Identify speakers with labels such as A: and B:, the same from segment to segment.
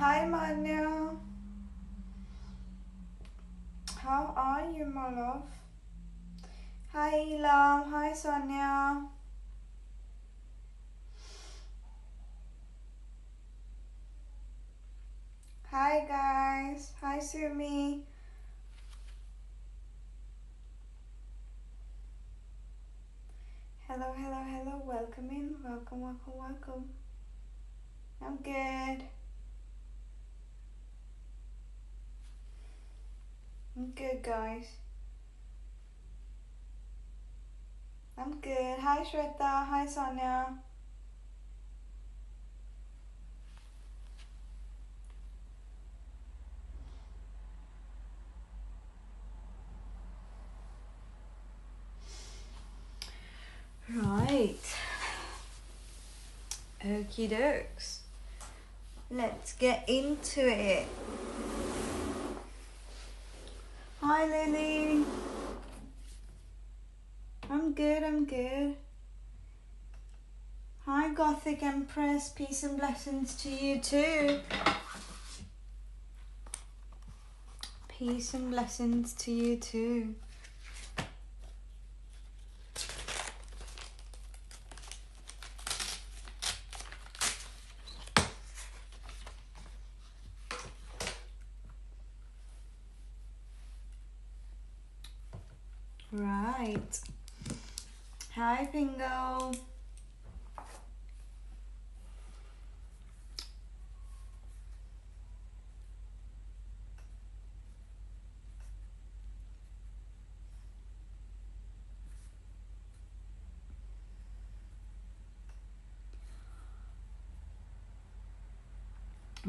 A: Hi Manya. How are you, my love? Hi Elam. Hi Sonia. Hi guys. Hi Sumi. Hello, hello, hello. Welcome in. Welcome, welcome, welcome. I'm good. I'm good, guys. I'm good. Hi Shweta. Hi Sonia. Right. Okie dokes. Let's get into it. Hi Lily. I'm good, I'm good. Hi Gothic Empress. Peace and blessings to you too. Peace and blessings to you too. Right. Hi Pingo.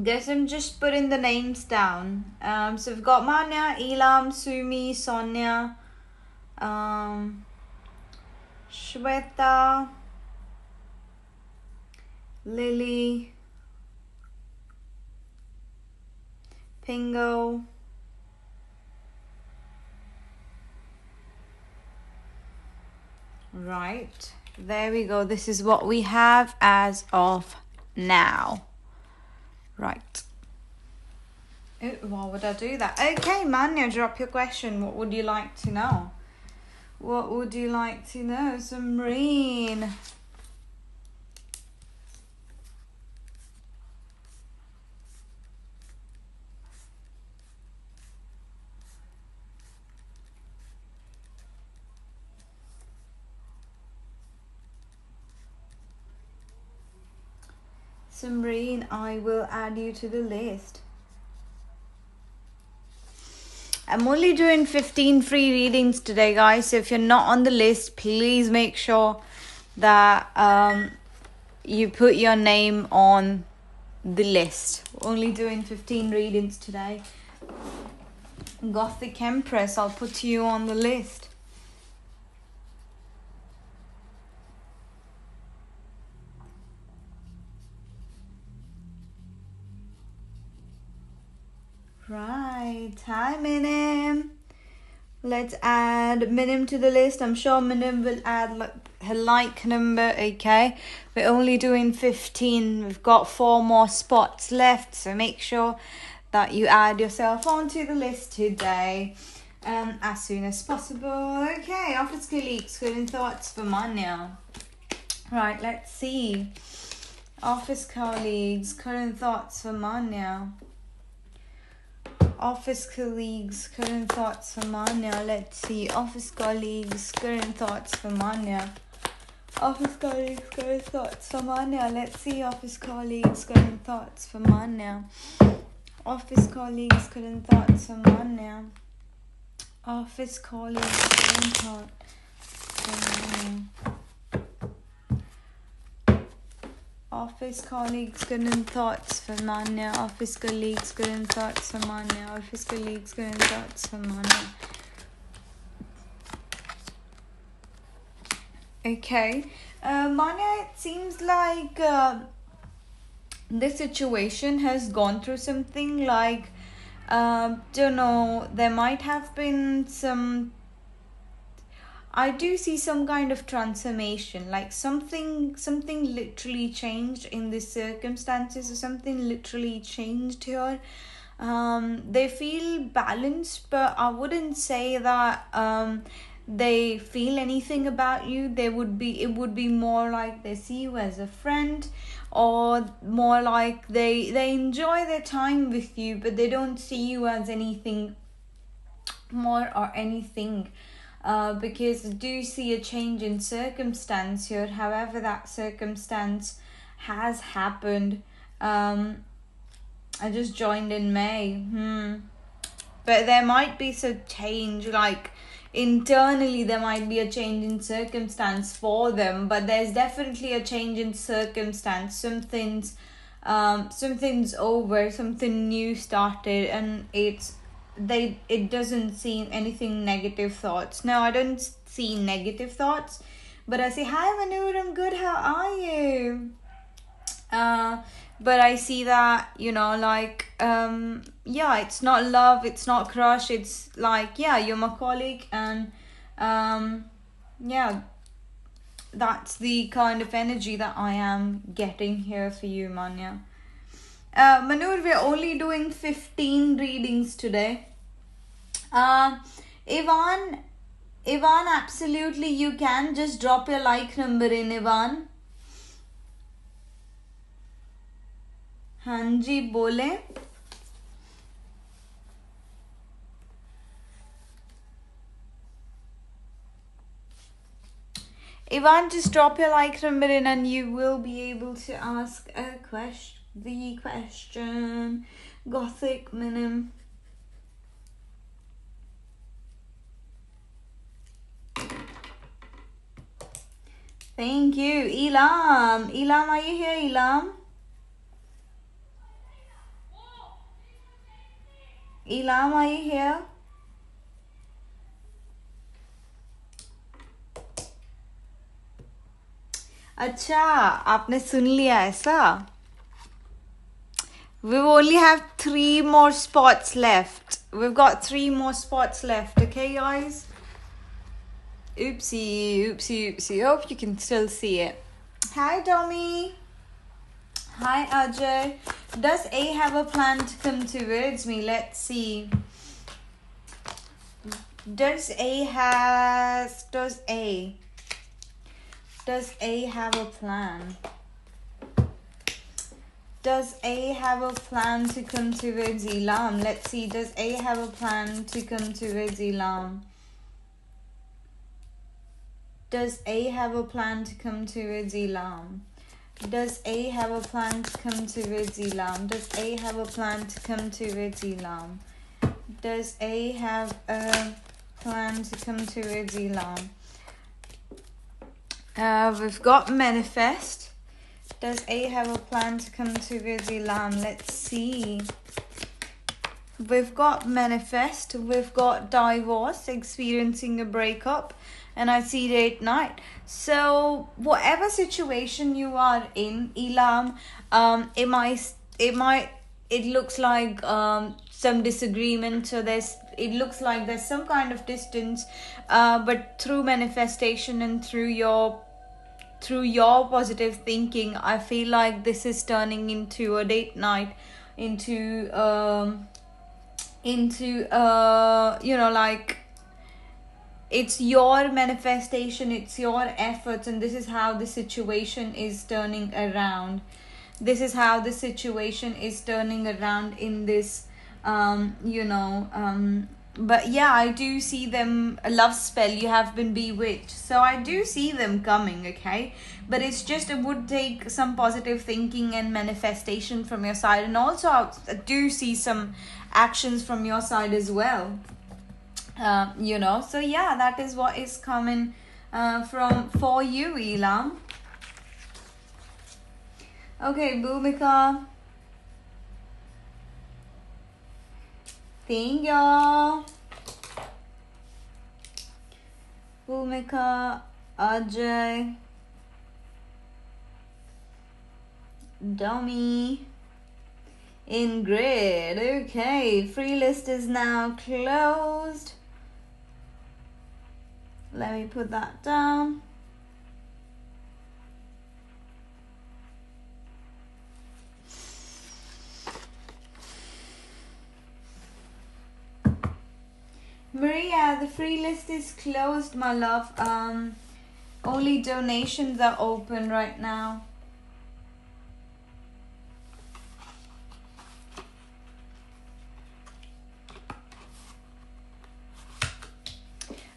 A: Guess I'm just putting the names down. So we've got Manya, Elam, Sumi, Sonia, Shweta, Lily, Pingo, right, there we go. This is what we have as of now. Right. Oh, why would I do that? Okay, Manya, drop your question. What would you like to know? What would you like to know, Samreen? Samreen, I will add you to the list. I'm only doing 15 free readings today, guys. So if you're not on the list, please make sure that you put your name on the list. We're only doing 15 readings today. Gothic Empress, I'll put you on the list. Right. Hi, Minim. Let's add Minim to the list. I'm sure Minim will add her like number, okay? We're only doing 15. We've got 4 more spots left, so make sure that you add yourself onto the list today as soon as possible. Okay, office colleagues, current thoughts for Manya. Right, let's see. Office colleagues, current thoughts for Manya. Office colleagues, current thoughts for Manya. Let's see. Office colleagues, current thoughts for Manya. Office colleagues, current thoughts for Manya. Let's see. Office colleagues, current thoughts for Manya. Office colleagues, current thoughts for Manya. Office colleagues, current thoughts for Manya. Office colleagues, current thoughts for Manya. Office colleagues, current thoughts for Manya. Office colleagues, current thoughts for Manya. Okay. Manya, it seems like the situation has gone through something like, don't know, there might have been some, I do see some kind of transformation, like something literally changed in these circumstances, or something literally changed here. They feel balanced, but I wouldn't say that they feel anything about you. It would be more like they see you as a friend, or more like they enjoy their time with you, but they don't see you as anything more or anything. Because I do see a change in circumstance here. However, that circumstance has happened. I just joined in May. But there might be some change, like internally there might be a change in circumstance for them, but there's definitely a change in circumstance. Something's over, something new started, and it doesn't seem anything negative thoughts. No, I don't see negative thoughts, but I say, hi Manur, I'm good, how are you? But I see that, like, yeah, it's not love, it's not crush, it's like, yeah, you're my colleague, and yeah, that's the kind of energy that I am getting here for you, Manya. Manur, we're only doing 15 readings today. Ivan, absolutely you can just drop your like number in, Ivan. हाँ जी बोले. Ivan, just drop your like number in and you will be able to ask the question. Gothic Minim. Thank you. Elam, are you here, Elam? Elam, are you here? अच्छा, आपने सुन लिया ऐसा? We only have 3 more spots left. We've got 3 more spots left, okay guys? Oopsie. Hope you can still see it. Hi Tommy. Hi Ajay. Does A have a plan to come towards me? Let's see. Does A have a plan? Does A have a plan to come towards Elam? Let's see. Does A have a plan to come towards Elam? Does A have a plan to come towards Elam? Does A have a plan to come towards Elam? Does A have a plan to come towards Elam? Does A have a plan to come towards Elam? We've got manifest. Does A have a plan to come towards Elam? Let's see. We've got manifest. We've got divorce, experiencing a breakup, and I see date night. So whatever situation you are in, Elam, it looks like some disagreement. So it looks like there's some kind of distance, but through manifestation and through your positive thinking, I feel like this is turning into a date night, into like, it's your manifestation, it's your efforts, and this is how the situation is turning around. This is how the situation is turning around in this, but yeah, I do see them, a love spell, you have been bewitched. So I do see them coming, okay? But it's just, it would take some positive thinking and manifestation from your side. And also I do see some actions from your side as well. So yeah, that is what is coming for you, Elam. Okay, Bhumika. Thank you. Bhumika, Ajay, Dummy, Ingrid. Okay, free list is now closed. Let me put that down. Maria, the free list is closed, my love. Only donations are open right now.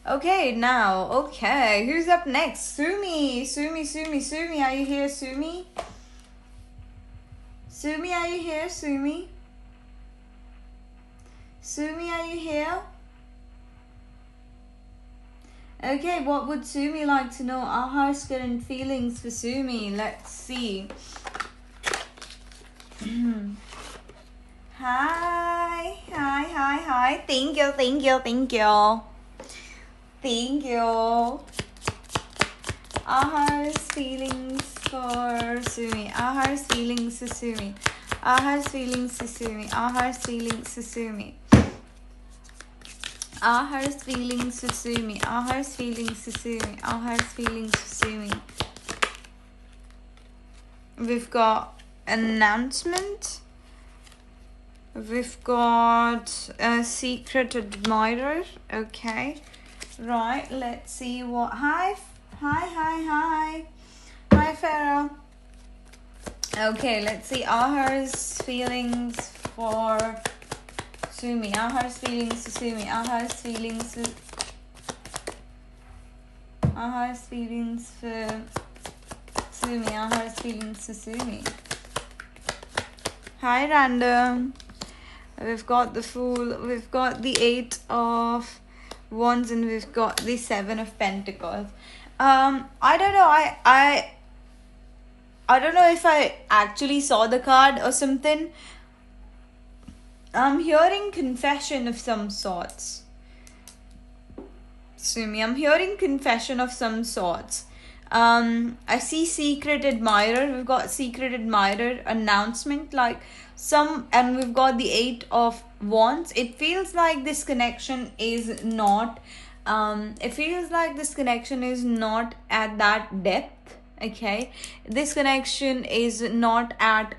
A: Okay, now, okay, who's up next? Sumi, are you here, Sumi? Sumi, are you here, Sumi? Sumi, are you here? Okay, what would Sumi like to know? Ahar's current feelings for Sumi. Let's see. Hi. Thank you. Thank you. Ahar's feelings for Sumi. Ahar's feelings for Sumi. Ahar's feelings for Sumi. Ahar's feelings for Sumi. Ahar's feelings for Sumi. Ahar's feelings for Sumi. Ahar's feelings for Sumi. We've got an announcement. We've got a secret admirer. Okay. Right. Let's see what. Hi, Farah. Okay. Let's see Ahar's feelings for Sumi. Ahar's feelings to Sumi. Ahar's feelings to. Ahar's feelings for Sumi. Ahar's feelings to Sumi. Hi, random. We've got the Fool. We've got the 8 of Wands, and we've got the 7 of Pentacles. I don't know. I don't know if I actually saw the card or something. I'm hearing confession of some sorts. Sumi, I'm hearing confession of some sorts. I see secret admirer. We've got secret admirer announcement, like and we've got the 8 of Wands. It feels like this connection is not. It feels like this connection is not at that depth. Okay, this connection is not at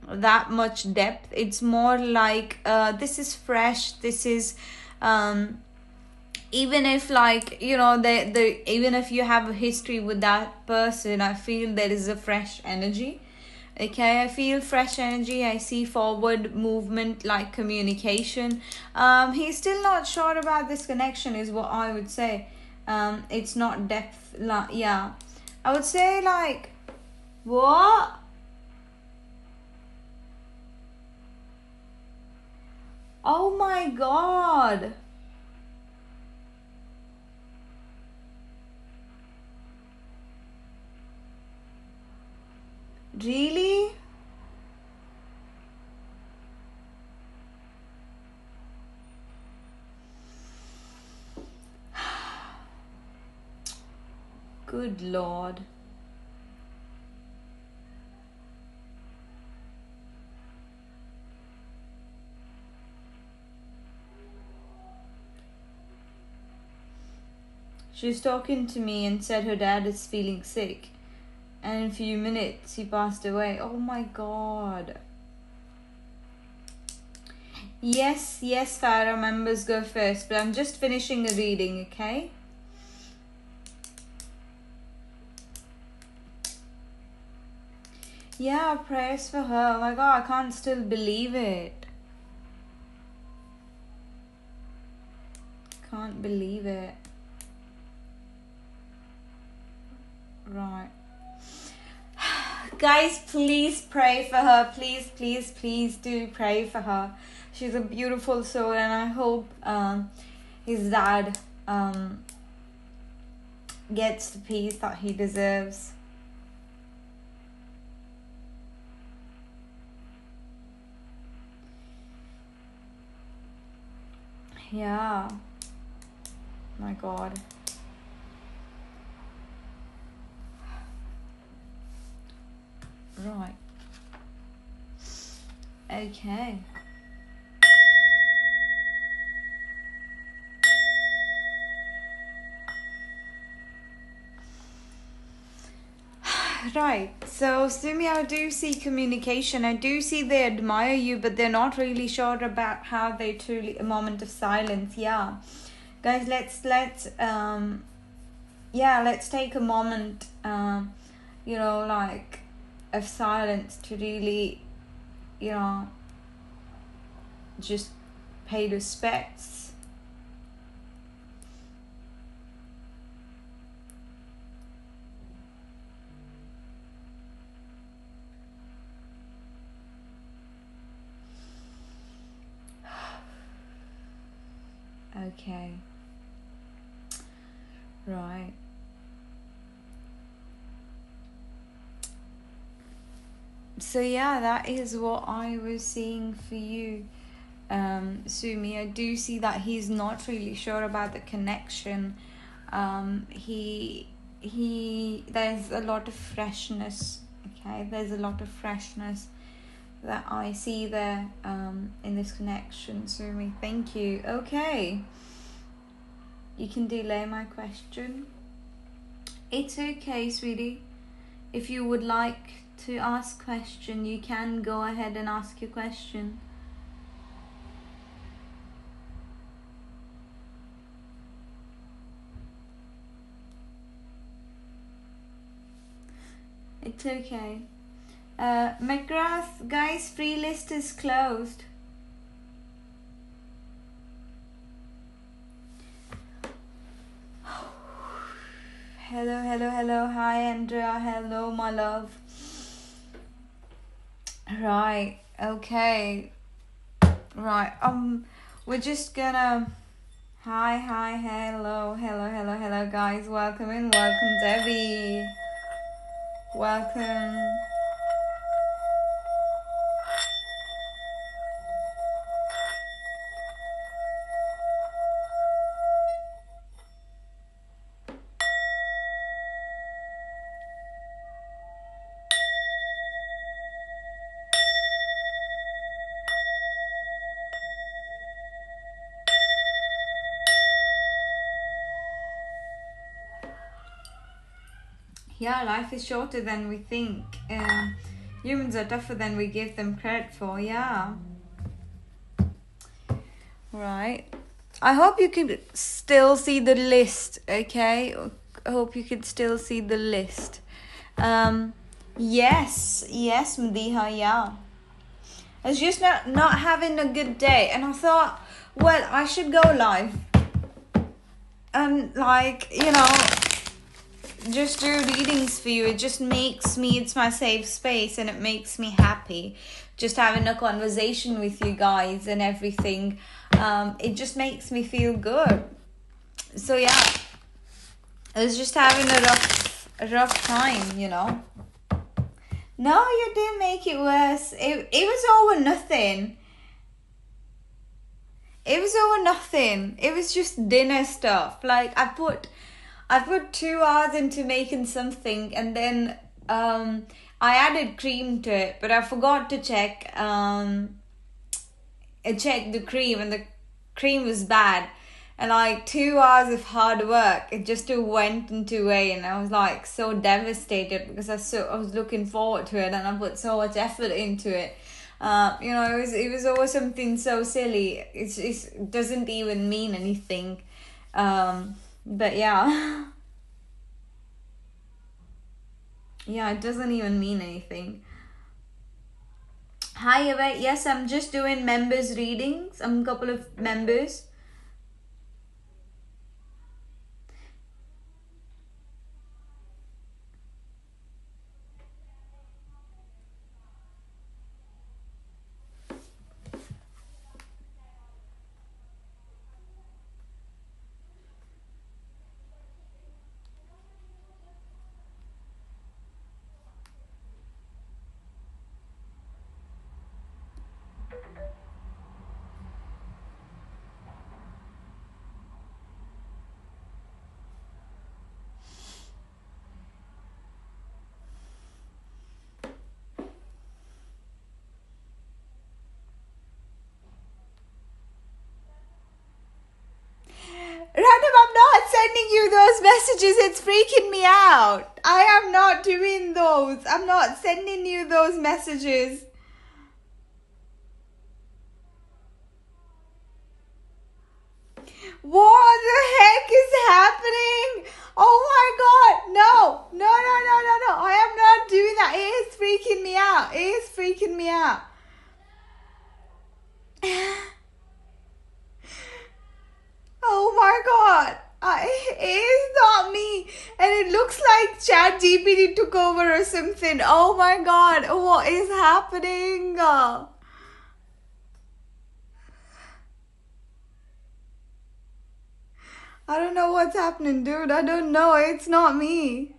A: that much depth. It's more like this is fresh. This is even if, like, you know, even if you have a history with that person, I feel there is a fresh energy. Okay, I feel fresh energy. I see forward movement, like communication. He's still not sure about this connection, is what I would say. It's not depth. Yeah, I would say, like, what? Oh my god. Really? Good Lord. She was talking to me and said her dad is feeling sick. And in a few minutes, he passed away. Oh my god. Yes, Farah, members go first. But I'm just finishing a reading, okay? Yeah, prayers for her. Oh my god, I can't still believe it. Can't believe it. Right. Guys, please pray for her. Please do pray for her. She's a beautiful soul, and I hope his dad gets the peace that he deserves. Yeah. My god. Right. Okay. Right. So, Sumi, I do see communication. I do see they admire you, but they're not really sure about how they truly. A moment of silence. Yeah, guys. Let's take a moment. Like of silence to really, you know, just pay respects. Okay. Right. So yeah, that is what I was seeing for you, Sumi. I do see that he's not really sure about the connection. He there's a lot of freshness. Okay, there's a lot of freshness that I see there in this connection, Sumi. Thank you. Okay, you can delay my question. It's okay, sweetie. If you would like to ask question, you can go ahead and ask your question. It's okay. McGrath, guys, free list is closed. Hello. Hi, Andrea. Hello, my love. Right. Okay. Right. We're just gonna. Hi. Hello, guys. Welcome in. Welcome, Debbie. Welcome. Yeah, life is shorter than we think. Humans are tougher than we give them credit for. Yeah. Right. I hope you can still see the list, okay? I hope you can still see the list. Yes, Madiha, yeah. I was just not having a good day, and I thought, well, I should go live. And, just do readings for you. It just makes me, it's my safe space, and it makes me happy. Just having a conversation with you guys and everything. It just makes me feel good. So yeah, I was just having a rough time, No, you didn't make it worse. It was over nothing. It was over nothing. It was just dinner stuff. Like I put 2 hours into making something, and then I added cream to it, but I forgot to check the cream, and the cream was bad. And 2 hours of hard work, it just went into waste, and I was so devastated because I was looking forward to it, and I put so much effort into it. It was always something so silly. It doesn't even mean anything. But yeah. Yeah, it doesn't even mean anything. Hi, Yvette. Yes, I'm just doing members readings. I'm a couple of members. sending you those messages. It's freaking me out. I am not doing those. I'm not sending you those messages. What the heck is happening? Oh my god. No. No, no, no, no, no. I am not doing that. It is freaking me out. It is freaking me out. Oh my god. It is not me. And it looks like ChatGPT took over or something. Oh my god. What is happening? I don't know what's happening, dude. I don't know. It's not me.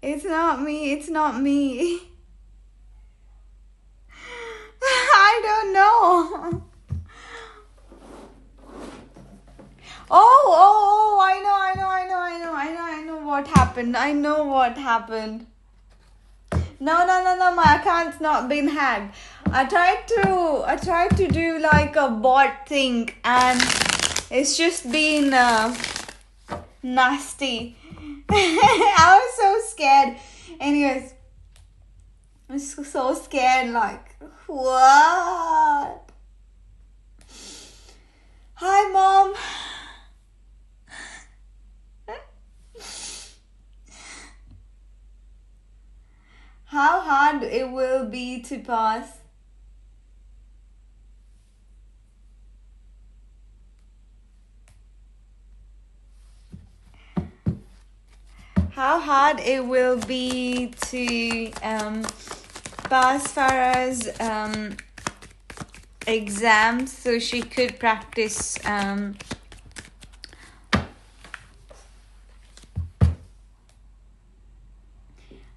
A: It's not me. It's not me. I don't know. Oh, I know what happened. I know what happened. No, my account's not been hacked. I tried to do like a bot thing and it's just been nasty. I was so scared. Anyways, I was so scared, like, what? Hi, Mom. How hard it will be to pass? How hard it will be to pass Farah's exams, so she could practice how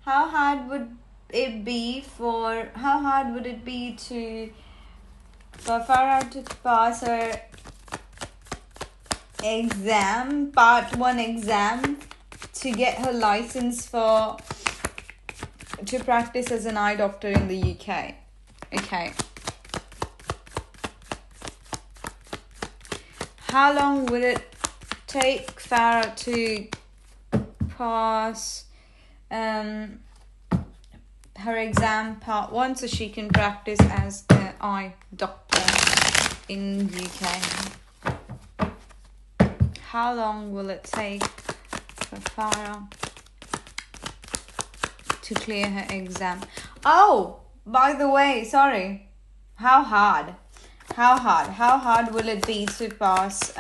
A: hard would it be for Farah to pass her exam, part 1 exam, to get her license to practice as an eye doctor in the UK? Okay. How long will it take Farah to pass her exam part 1 so she can practice as an eye doctor in UK? How long will it take for Farah to clear her exam? Oh, by the way, sorry. How hard will it be to pass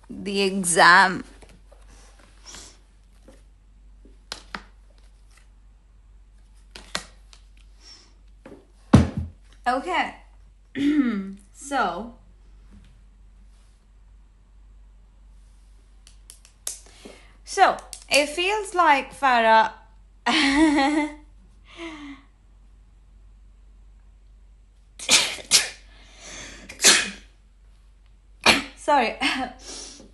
A: the exam? Okay. So it feels like Farah sorry.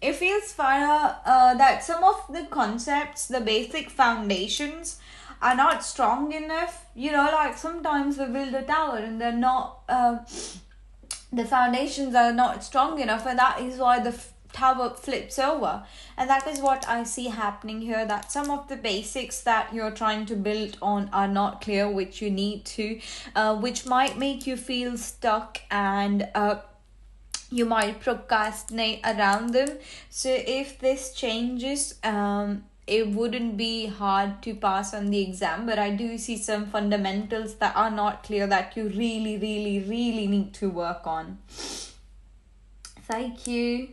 A: It feels, Farah, that some of the concepts, the basic foundations, are not strong enough. You know, like sometimes we build a tower and they're not, the foundations are not strong enough, and that is why the tower flips over. And that is what I see happening here, that some of the basics that you're trying to build on are not clear, which you need to, which might make you feel stuck, and you might procrastinate around them. So if this changes, it wouldn't be hard to pass on the exam, but I do see some fundamentals that are not clear that you really need to work on. Thank you.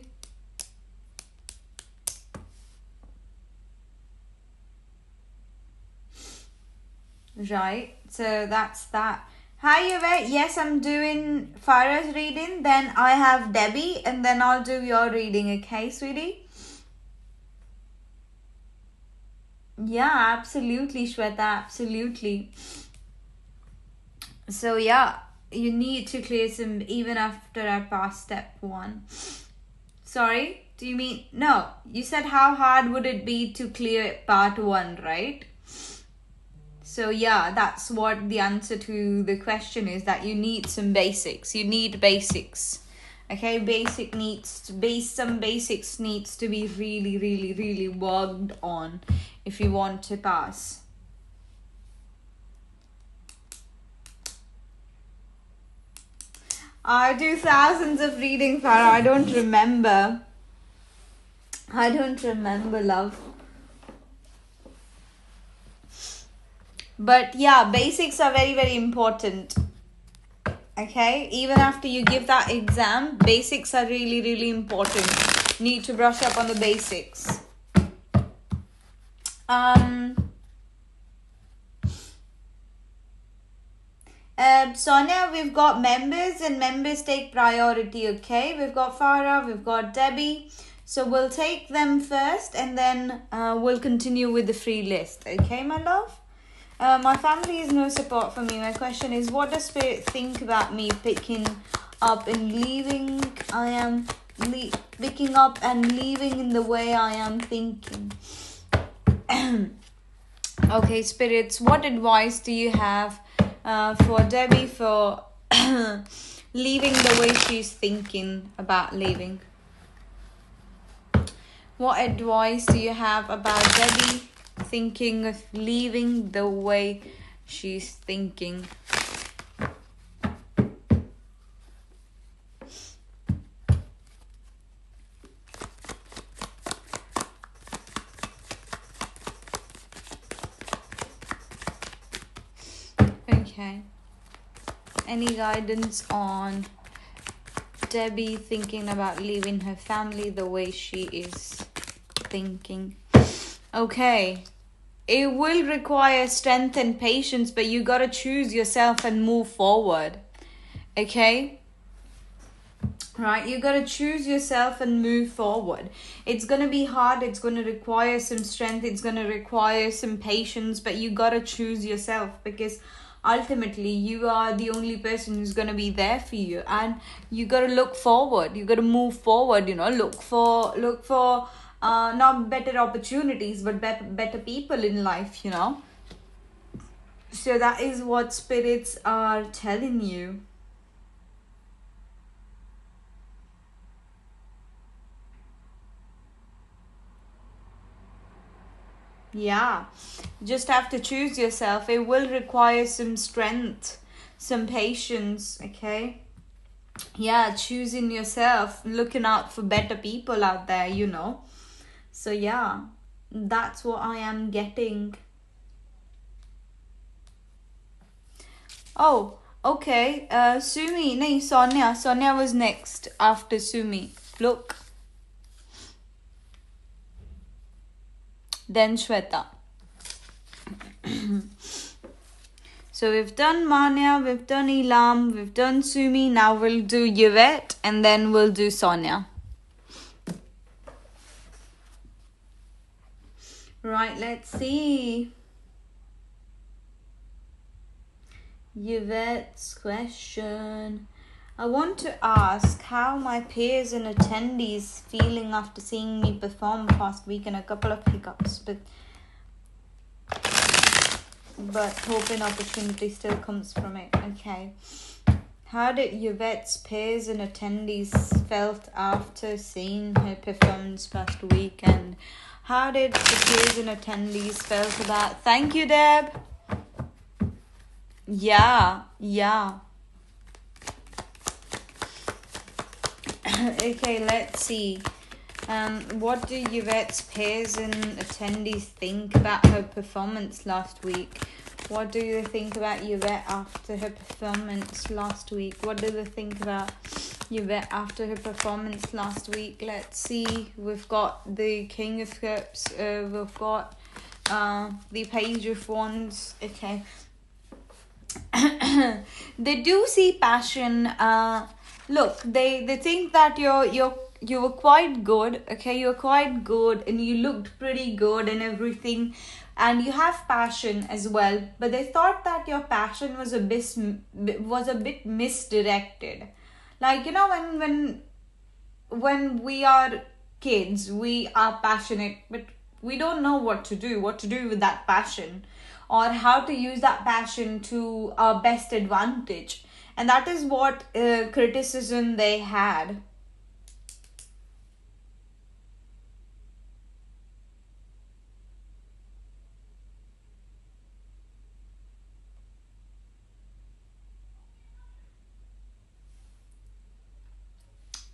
A: Right, so that's that. Hi Yvette, yes, I'm doing Farah's reading, then I have Debbie, and then I'll do your reading, okay, sweetie? Yeah, absolutely, Shweta, absolutely. So yeah, you need to clear some even after I pass step 1. Sorry, do you mean, no, you said how hard would it be to clear part 1, right? So yeah, that's what the answer to the question is, that you need some basics. You need basics. Okay, some basics needs to be really, really, really worked on if you want to pass. I do thousands of reading, Farah. I don't remember. Love. But yeah, basics are very, very important. Okay, even after you give that exam, basics are really, really important. Need to brush up on the basics. Sonia, we've got members and members take priority, okay? We've got Farah, we've got Debbie. So we'll take them first and then we'll continue with the free list, okay, my love? My family is no support for me. My question is, what does Spirit think about me picking up and leaving? Picking up and leaving in the way I am thinking. Okay, Spirits, what advice do you have for Debbie for leaving the way she's thinking about leaving? What advice do you have about Debbie thinking of leaving the way she's thinking? Okay. Any guidance on Debbie thinking about leaving her family the way she is thinking? Okay. It will require strength and patience, but you gotta choose yourself and move forward. Okay? Right? You gotta choose yourself and move forward. It's gonna be hard. It's gonna require some strength. It's gonna require some patience, but you gotta choose yourself, because ultimately you are the only person who's gonna be there for you, and you gotta look forward. You gotta move forward. Look for not better opportunities, but better people in life. So that is what spirits are telling you. Yeah, just have to choose yourself. It will require some strength, some patience, okay? Yeah, choosing yourself, looking out for better people out there, So yeah, that's what I am getting. Oh, okay. Sumi, no, Sonia. Sonia was next after Sumi. Look. Then Shweta. So we've done Manya, we've done Ilam, we've done Sumi. Now we'll do Yvette and then we'll do Sonia. Right, let's see. Yvette's question. I want to ask how my peers and attendees feeling after seeing me perform past week, and a couple of hiccups, but hoping opportunity still comes from it. Okay. How did Yvette's peers and attendees felt after seeing her performance past week, and how did the peers and attendees felt about? Thank you, Deb. Yeah. Okay, let's see. What do Yvette's peers and attendees think about her performance last week? What do they think about Yvette after her performance last week? What do they think about Yvette after her performance last week? Let's see. We've got the King of Cups. We've got the Page of Wands. Okay. They do see passion. Look, they think that you were quite good. Okay, you're quite good and you looked pretty good and everything, and you have passion as well. But they thought that your passion was a bit misdirected. Like, when we are kids, we are passionate, but we don't know what to do with that passion. or how to use that passion to our best advantage. And that is what criticism they had.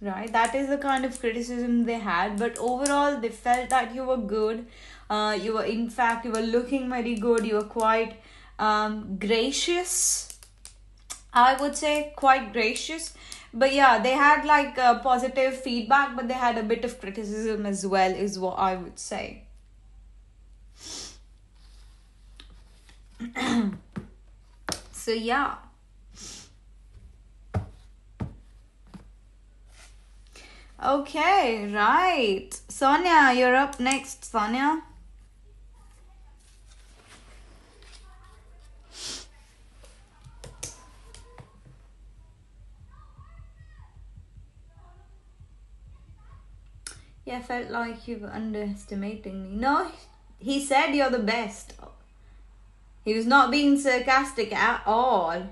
A: Right, that is the kind of criticism they had, but overall they felt that you were good. You were, in fact, you were looking very good. You were quite gracious, I would say, quite gracious. But yeah, they had like positive feedback, but they had a bit of criticism as well, is what I would say. So yeah. Okay, right. Sonia, you're up next, Sonia. Yeah, I felt like you were underestimating me. No, he said you're the best. He was not being sarcastic at all.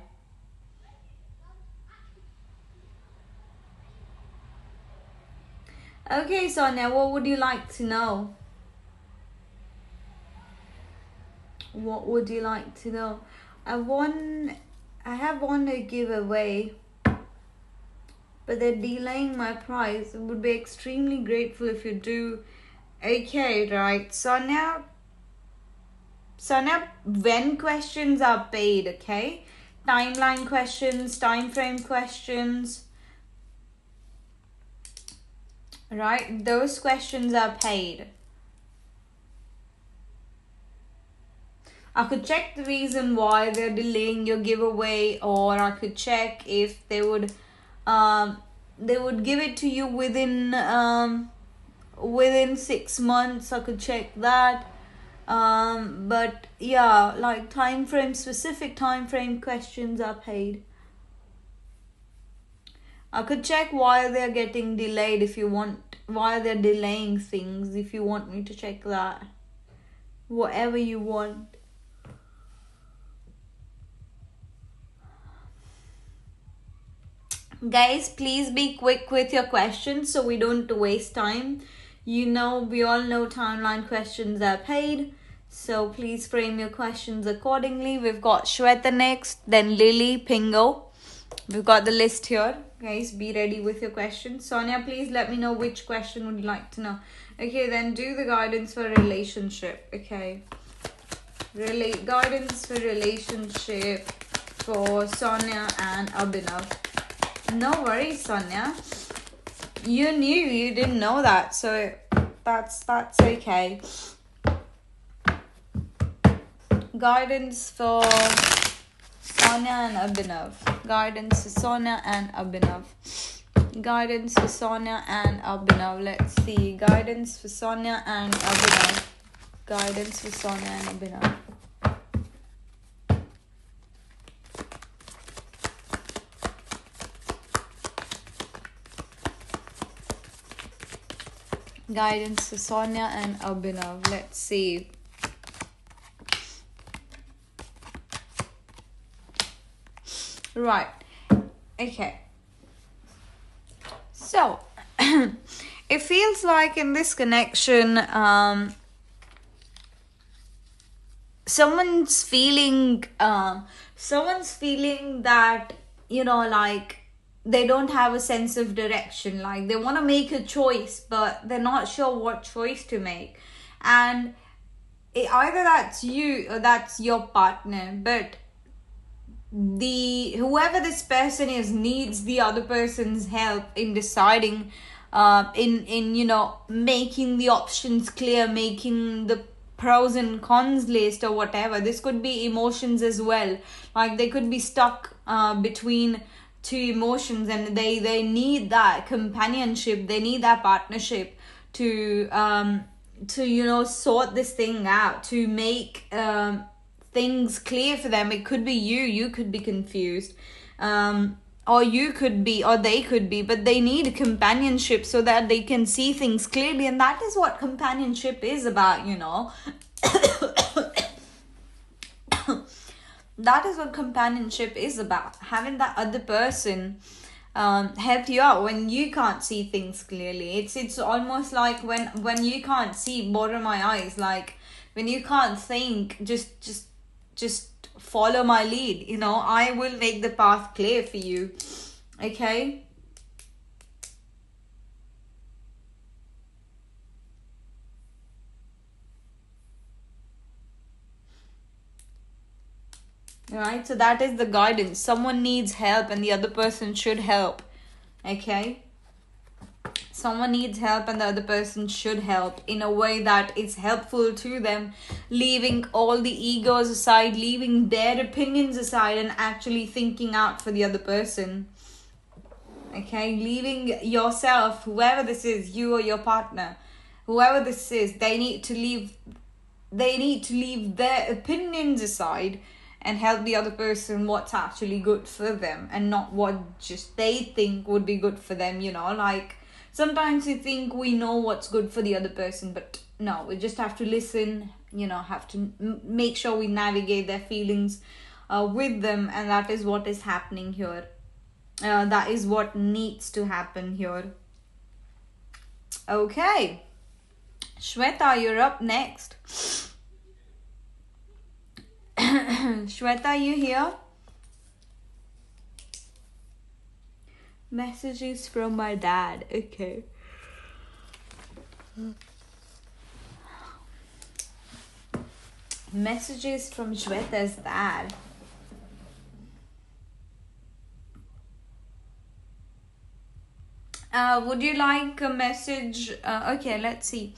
A: Okay, Sonia, what would you like to know? What would you like to know? I have one to give away, but they're delaying my prize. I would be extremely grateful if you do. Okay, right. Sonia, when questions are paid, okay? Timeline questions, time frame questions. Right? Those questions are paid. I could check the reason why they're delaying your giveaway, or I could check if they would give it to you within 6 months. I could check that. But yeah, like specific time frame questions are paid. I could check why they're getting delayed if you want, why they're delaying things, if you want me to check that. Whatever you want. Guys, please be quick with your questions so we don't waste time. We all know timeline questions are paid. So please frame your questions accordingly. We've got Shweta next, then Lily, Pingo. We've got the list here. Guys, be ready with your questions. Sonia, please let me know which question would you like to know. Okay, then do the guidance for relationship. Okay. Guidance for relationship for Sonia and Abhinav. No worries, Sonia. You didn't know that, so that's okay. Guidance for Sonia and Abhinav. Guidance for Sonia and Abhinav. Guidance for Sonia and Abhinav. Let's see. Guidance for Sonia and Abhinav. Guidance for Sonia and Abhinav. Guidance for Sonia and Abhinav. Let's see. Right. Okay. So, it feels like in this connection, someone's feeling that, like, they don't have a sense of direction. Like, they want to make a choice, but they're not sure what choice to make. And either that's you or that's your partner, but whoever this person is needs the other person's help in deciding, in making the options clear, making the pros and cons list or whatever. This could be emotions as well. Like, they could be stuck between two emotions, and they need that companionship, they need that partnership to sort this thing out, to make things clear for them. It could be you could be confused, or they could be, but they need companionship so that they can see things clearly. And that is what companionship is about, that is what companionship is about. Having that other person help you out when you can't see things clearly. It's almost like when you can't see, borrow my eyes. Like when you can't think, just follow my lead. You know, I will make the path clear for you. Okay. Right, so that is the guidance. Someone needs help and the other person should help. Okay, someone needs help and the other person should help in a way that is helpful to them, leaving all the egos aside, leaving their opinions aside, and actually thinking out for the other person. Okay, leaving yourself, whoever this is, you or your partner, whoever this is, they need to leave their opinions aside and help the other person what's actually good for them, and not what just they think would be good for them. You know, like sometimes we think we know what's good for the other person, but no, we just have to listen, you know, have to make sure we navigate their feelings with them, and that is what is happening here. That is what needs to happen here. Okay, Shweta, you're up next. Shweta, you here? Messages from my dad. Okay. Messages from Shweta's dad. Would you like a message? Okay, let's see.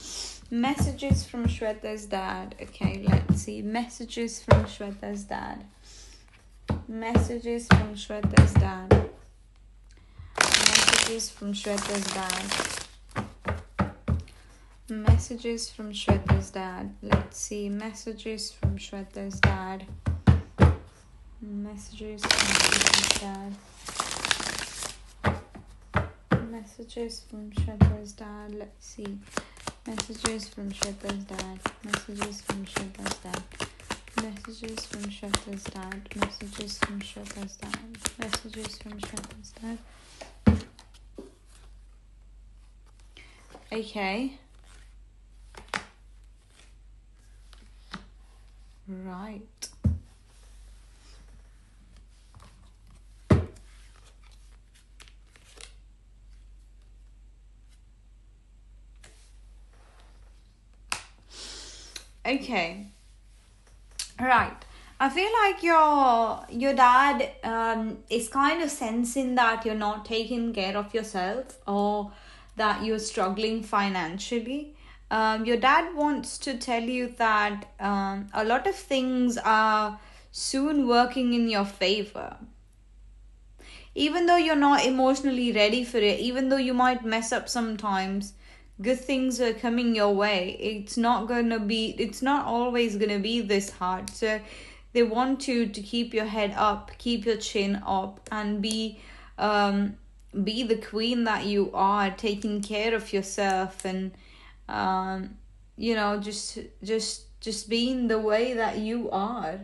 A: Messages from Shweta's dad. Okay, let's see. Messages from Shweta's dad. Messages from Shweta's dad. Messages from Shweta's dad. Messages from Shweta's dad. Let's see. Messages from Shweta's dad. Messages from Shweta's dad. Messages from Shweta's dad. Let's see. Messages from Shweta's dad. Messages from Shweta's dad. Messages from Shweta's dad. Messages from Shweta's dad. Messages from Shweta's dad. Okay. Right. Okay. Right. I feel like your dad is kind of sensing that you're not taking care of yourself, or that you're struggling financially. Your dad wants to tell you that a lot of things are soon working in your favor. Even though you're not emotionally ready for it, even though you might mess up sometimes, good things are coming your way. It's not always gonna be this hard. So they want you to keep your head up, keep your chin up, and be the queen that you are, taking care of yourself, and just being the way that you are.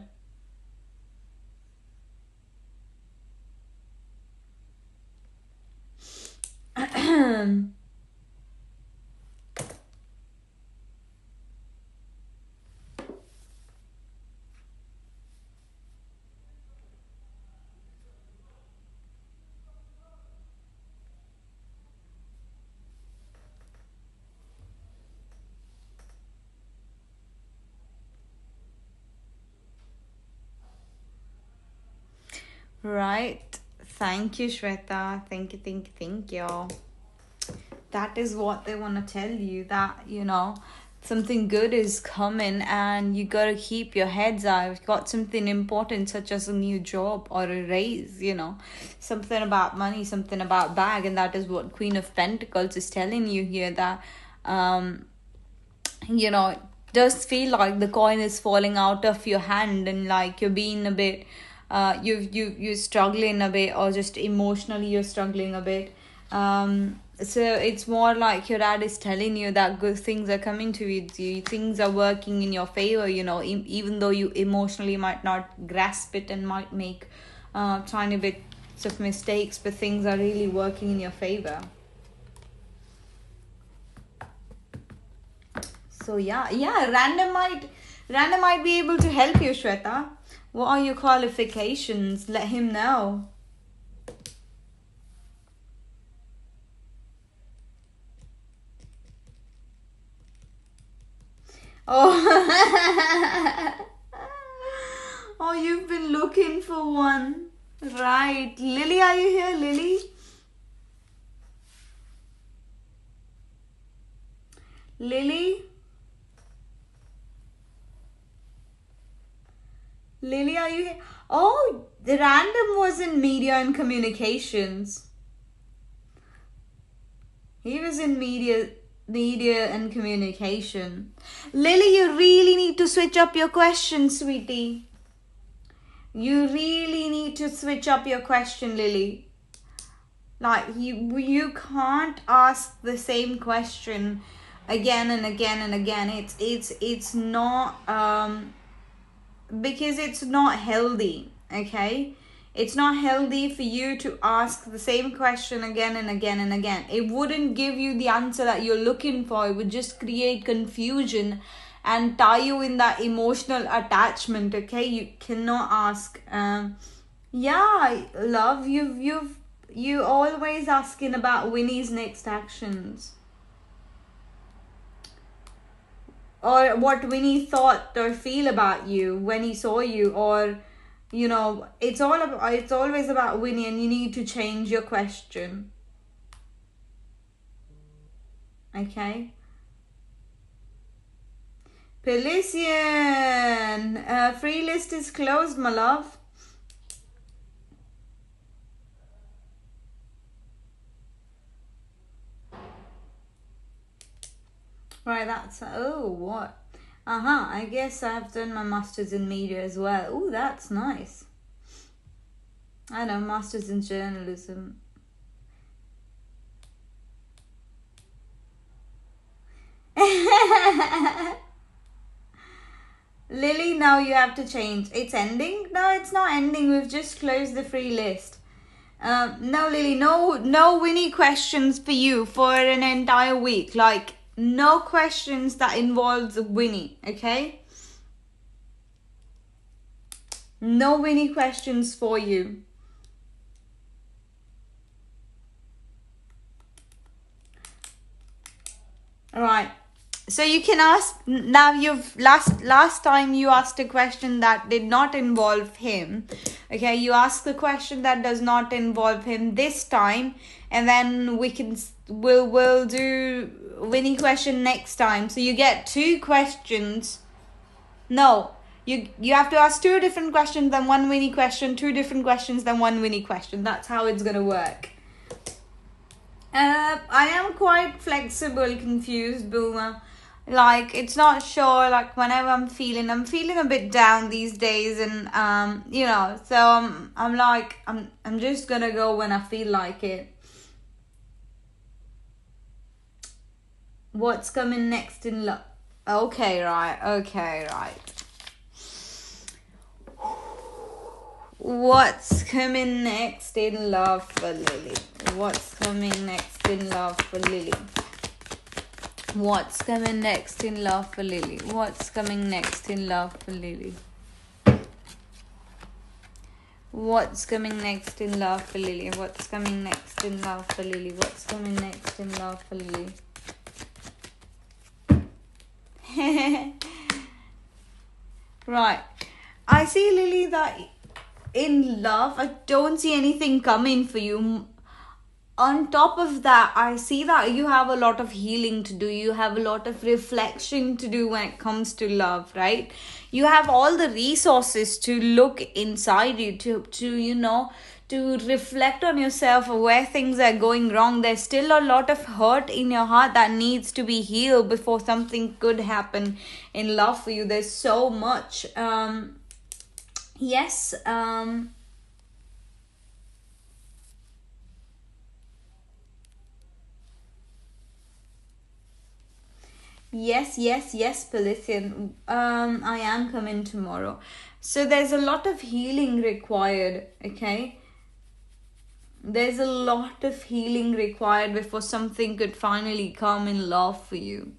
A: Right. Thank you, Shweta. Thank you. That is what they want to tell you, that, something good is coming and you got to keep your heads up. You've got something important such as a new job or a raise, something about money, something about bag. And that is what Queen of Pentacles is telling you here, that, it does feel like the coin is falling out of your hand, and like you're being a bit, you're struggling a bit, or just emotionally you're struggling a bit. So it's more like your dad is telling you that good things are coming to you, things are working in your favor, you know, even though you emotionally might not grasp it and might make tiny bits of mistakes, but things are really working in your favor. So yeah, random might be able to help you, Shweta. What are your qualifications? Let him know. Oh, oh, you've been looking for one. Right. Lily, are you here, Lily? Lily? Lily, are you here? Oh, the random was in media and communications. He was in media and communication. Lily, you really need to switch up your question, sweetie. You really need to switch up your question, Lily. Like you can't ask the same question again and again and again. It's not because it's not healthy, okay? It's not healthy for you to ask the same question again and again and again. It wouldn't give you the answer that you're looking for. It would just create confusion and tie you in that emotional attachment, okay? You cannot ask. Yeah, love, you always asking about Winnie's next actions. Or what Winnie thought or feel about you when he saw you, or you know, it's always about Winnie, and you need to change your question. Okay. Pelisian, free list is closed, my love. Right, that's what? I guess I've done my masters in media as well. Oh, that's nice. I know, masters in journalism. Lily, now you have to change. It's ending? No, it's not ending. We've just closed the free list. No, Lily, no Winnie questions for you for an entire week. Like, no questions that involves Winnie, okay? No Winnie questions for you. Alright. So you can ask now. You've last time you asked a question that did not involve him. Okay, you ask the question that does not involve him this time, and then we'll do Winnie question next time. So you get 2 questions. No, you have to ask 2 different questions, then 1 Winnie question, 2 different questions, then 1 Winnie question. That's how it's gonna work. I am quite flexible, confused, Boomer. Like, it's not sure, like, whenever I'm feeling a bit down these days, and you know, so I'm like, I'm just gonna go when I feel like it. What's coming next in love? Okay, right. What's coming next in love for Lily? What's coming next in love for Lily? What's coming next in love for Lily? What's coming next in love for Lily? What's coming next in love for Lily? What's coming next in love for Lily? What's coming next in love for Lily? Right. I see, Lily, that in love, I don't see anything coming for you. On top of that, I see that you have a lot of healing to do. You have a lot of reflection to do when it comes to love, right? You have all the resources to look inside you, to you know, to reflect on yourself where things are going wrong. There's still a lot of hurt in your heart that needs to be healed before something could happen in love for you. There's so much. Yes. Yes, yes, yes, Pelithian. I am coming tomorrow. So there's a lot of healing required, okay? There's a lot of healing required before something could finally come in love for you.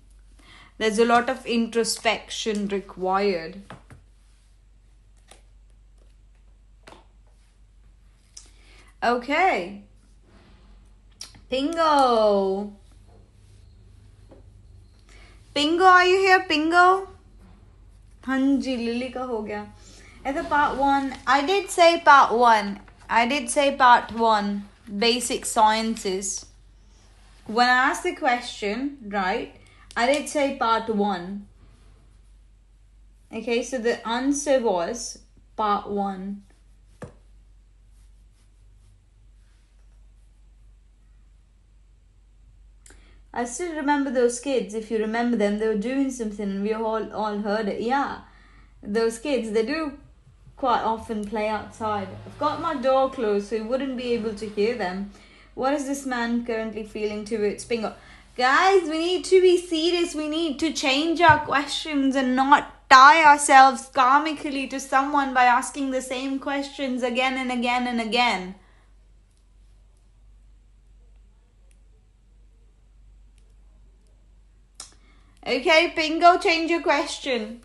A: There's a lot of introspection required. Okay. Pingo. Pingo, are you here, Pingo? Hanji, Lily ka ho gaya. It's a part 1. I did say part 1. I did say part 1. Basic sciences. When I asked the question, right, I did say part 1. Okay, so the answer was part 1. I still remember those kids. If you remember them, they were doing something and we all heard it. Yeah, those kids, they do quite often play outside. I've got my door closed so you wouldn't be able to hear them. What is this man currently feeling towards Pingo? Guys, we need to be serious. We need to change our questions and not tie ourselves karmically to someone by asking the same questions again and again and again. Okay, Pingo, change your question.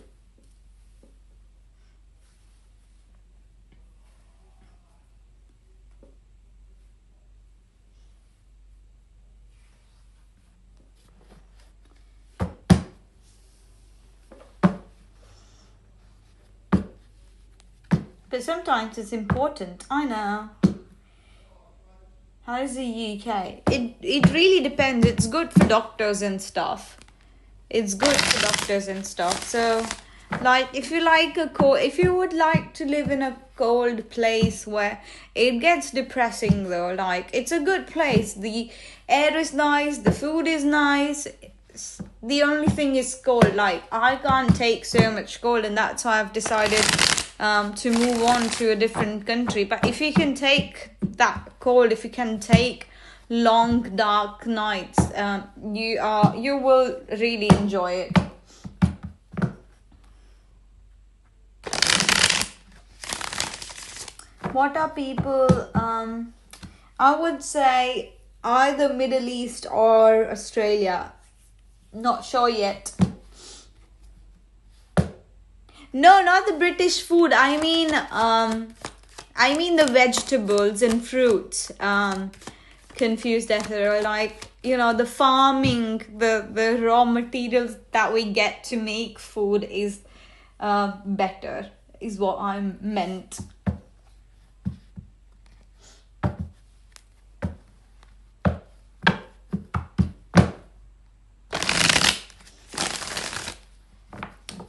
A: But sometimes it's important. I know. How is the UK? It really depends. It's good for doctors and stuff. It's good for doctors and stuff. So, like, if you would like to live in a cold place where it gets depressing though, like, it's a good place. The air is nice, the food is nice. The only thing is cold. Like, I can't take so much cold, and that's why I've decided to move on to a different country. But if you can take that cold, if you can take long dark nights, you will really enjoy it. What are people? I would say either Middle East or Australia. Not sure yet. No, not the British food. I mean the vegetables and fruits. Confused that they're like, the farming, the raw materials that we get to make food is better, is what I meant.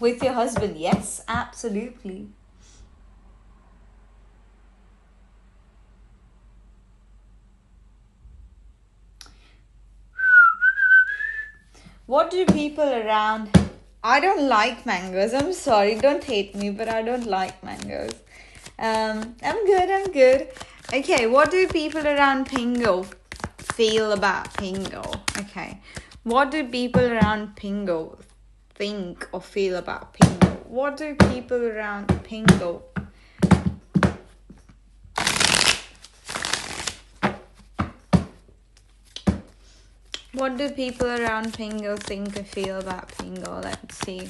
A: With your husband, yes, absolutely. What do people around... I don't like mangoes. I'm sorry, don't hate me, but I don't like mangoes. I'm good. Okay, what do people around Pingo feel about Pingo? Okay, what do people around Pingo think or feel about Pingo? What do people around Pingo? What do people around Pingo think or feel about Pingo? Let's see.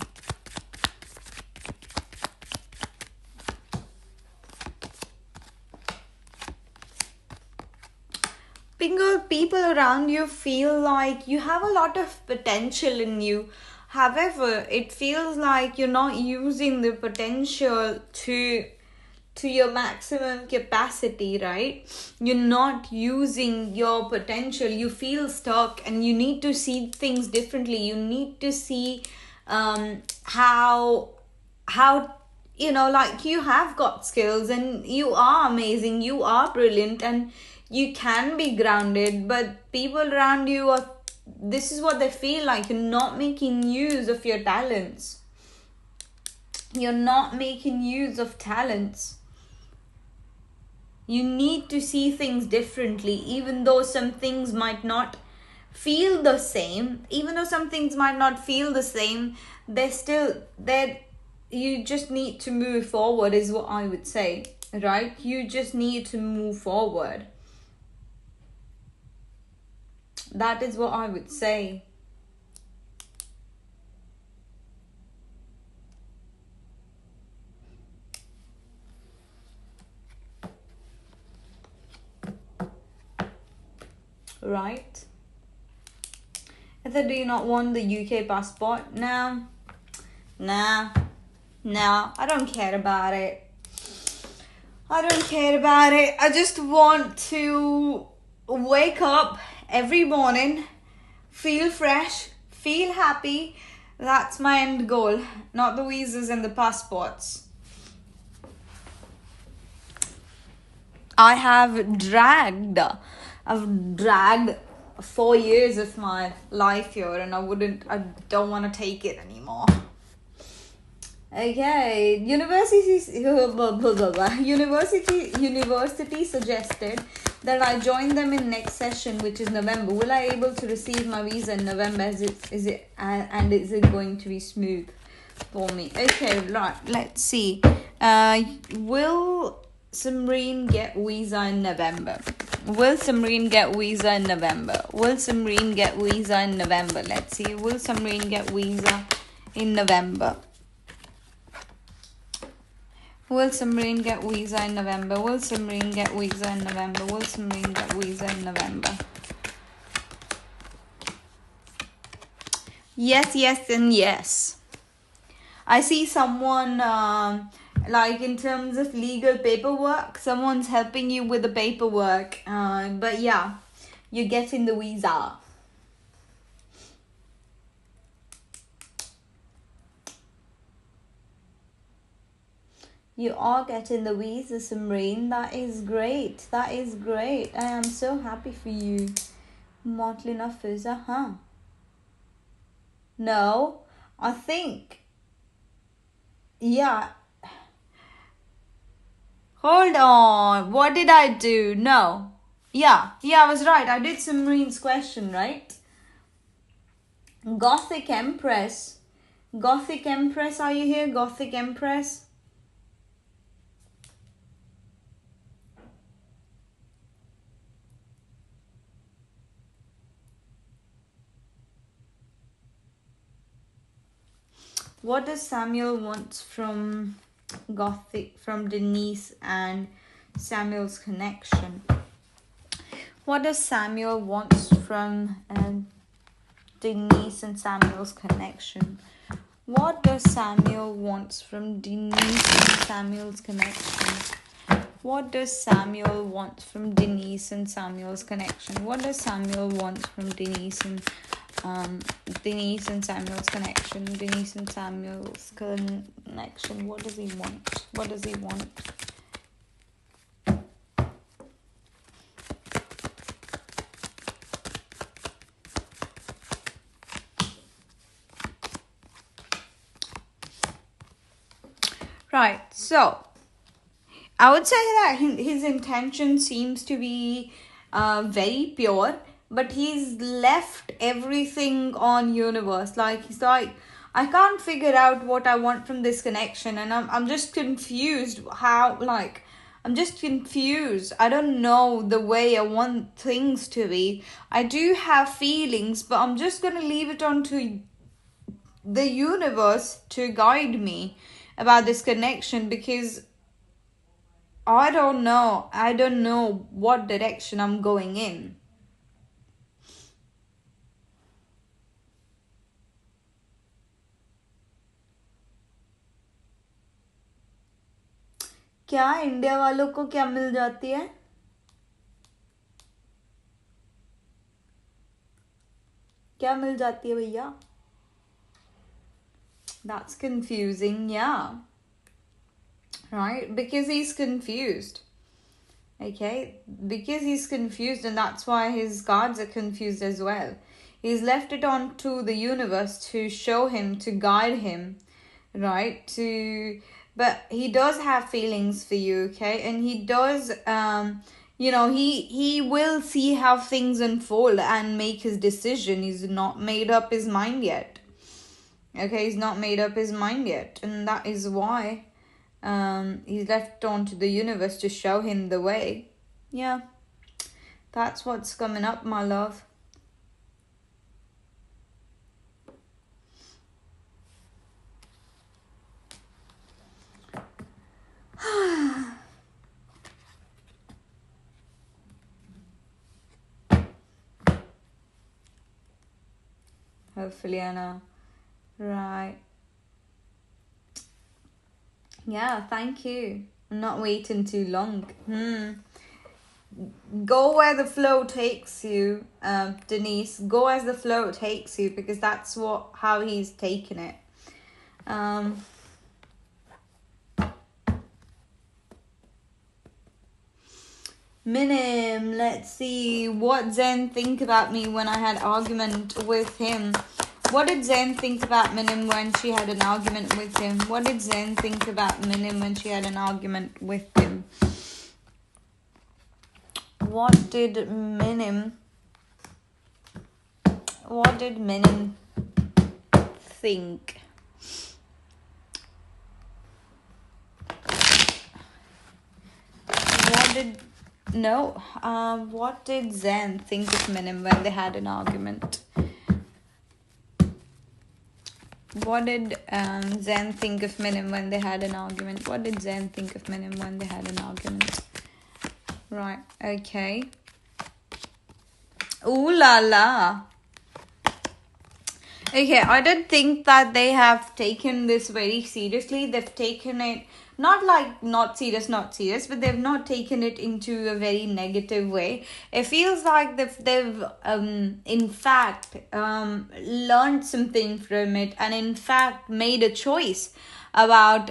A: Pingo, people around you feel like you have a lot of potential in you. However, it feels like you're not using the potential to your maximum capacity, right? You're not using your potential. You feel stuck and you need to see things differently. You need to see how like, you have got skills and you are amazing, you are brilliant, and you can be grounded, but people around you this is what they feel like. You're not making use of your talents. You're not making use of talents. You need to see things differently, even though some things might not feel the same. Even though some things might not feel the same, you just need to move forward is what I would say, right? You just need to move forward. That is what I would say. Right? Do you not want the UK passport? No. Nah. No, I don't care about it. I don't care about it. I just want to wake up every morning, feel fresh, feel happy. That's my end goal, not the visas and the passports. I've dragged 4 years of my life here, and I don't want to take it anymore. Okay, university suggested that I join them in next session, which is November. Will I able to receive my visa in November? Is it going to be smooth for me? Okay, right. Let's see. Will Simreen get visa in November? Will Simreen get visa in November? Will Simreen get visa in November? Let's see. Will Simreen get visa in November? Will Simreen get visa in November? Will Simreen get visa in November? Will Simreen get visa in November? Yes, yes, and yes. I see someone, like in terms of legal paperwork, someone's helping you with the paperwork. But yeah, you're getting the visa. You are getting the visa, Simreen. That is great. That is great. I am so happy for you. Motley Nafiza, huh? No, I think... Yeah. Hold on. What did I do? No. Yeah, I was right. I did Simreen's question, right? Gothic Empress. Gothic Empress, are you here? Gothic Empress? What does Samuel want from Denise and Samuel's connection? What does Samuel want from Denise and Samuel's connection? What does Samuel want from Denise and Samuel's connection? What does Samuel want from Denise and Samuel's connection? What does Samuel want from Denise and Samuel's connection? Denise and Samuel's connection. What does he want? What does he want? Right, so I would say that his intention seems to be very pure, but he's left everything on universe. Like, he's like, I can't figure out what I want from this connection, and I'm just confused I'm just confused. I don't know the way I want things to be. I do have feelings, but I'm just gonna leave it on to the universe to guide me about this connection, because I don't know what direction I'm going in. क्या India वालों को क्या मिल जाती है? क्या मिल जाती है भैया? That's confusing, yeah. Right? Because he's confused. Okay? Because he's confused, and that's why his cards are confused as well. He's left it on to the universe to show him, to guide him, right? But he does have feelings for you, okay? And he does he will see how things unfold and make his decision. He's not made up his mind yet. Okay, he's not made up his mind yet, and that is why he's left on to the universe to show him the way. Yeah, that's what's coming up, my love. Hopefully, Anna. Right. Yeah, thank you. I'm not waiting too long. Go where the flow takes you, Denise. Go as the flow takes you, because that's how he's taken it. Minim, let's see. What Zen think about me when I had argument with him? What did Zen think about Minim when she had an argument with him? What did Zen think about Minim when she had an argument with him? What did Minim think? What did Zen think of Minim when they had an argument? What did Zen think of Minim when they had an argument? What did Zen think of Minim when they had an argument? Right, okay. Ooh la la. Okay, I don't think that they have taken this very seriously. They've taken it not serious, but they've not taken it into a very negative way. It feels like they've in fact learned something from it, and in fact made a choice about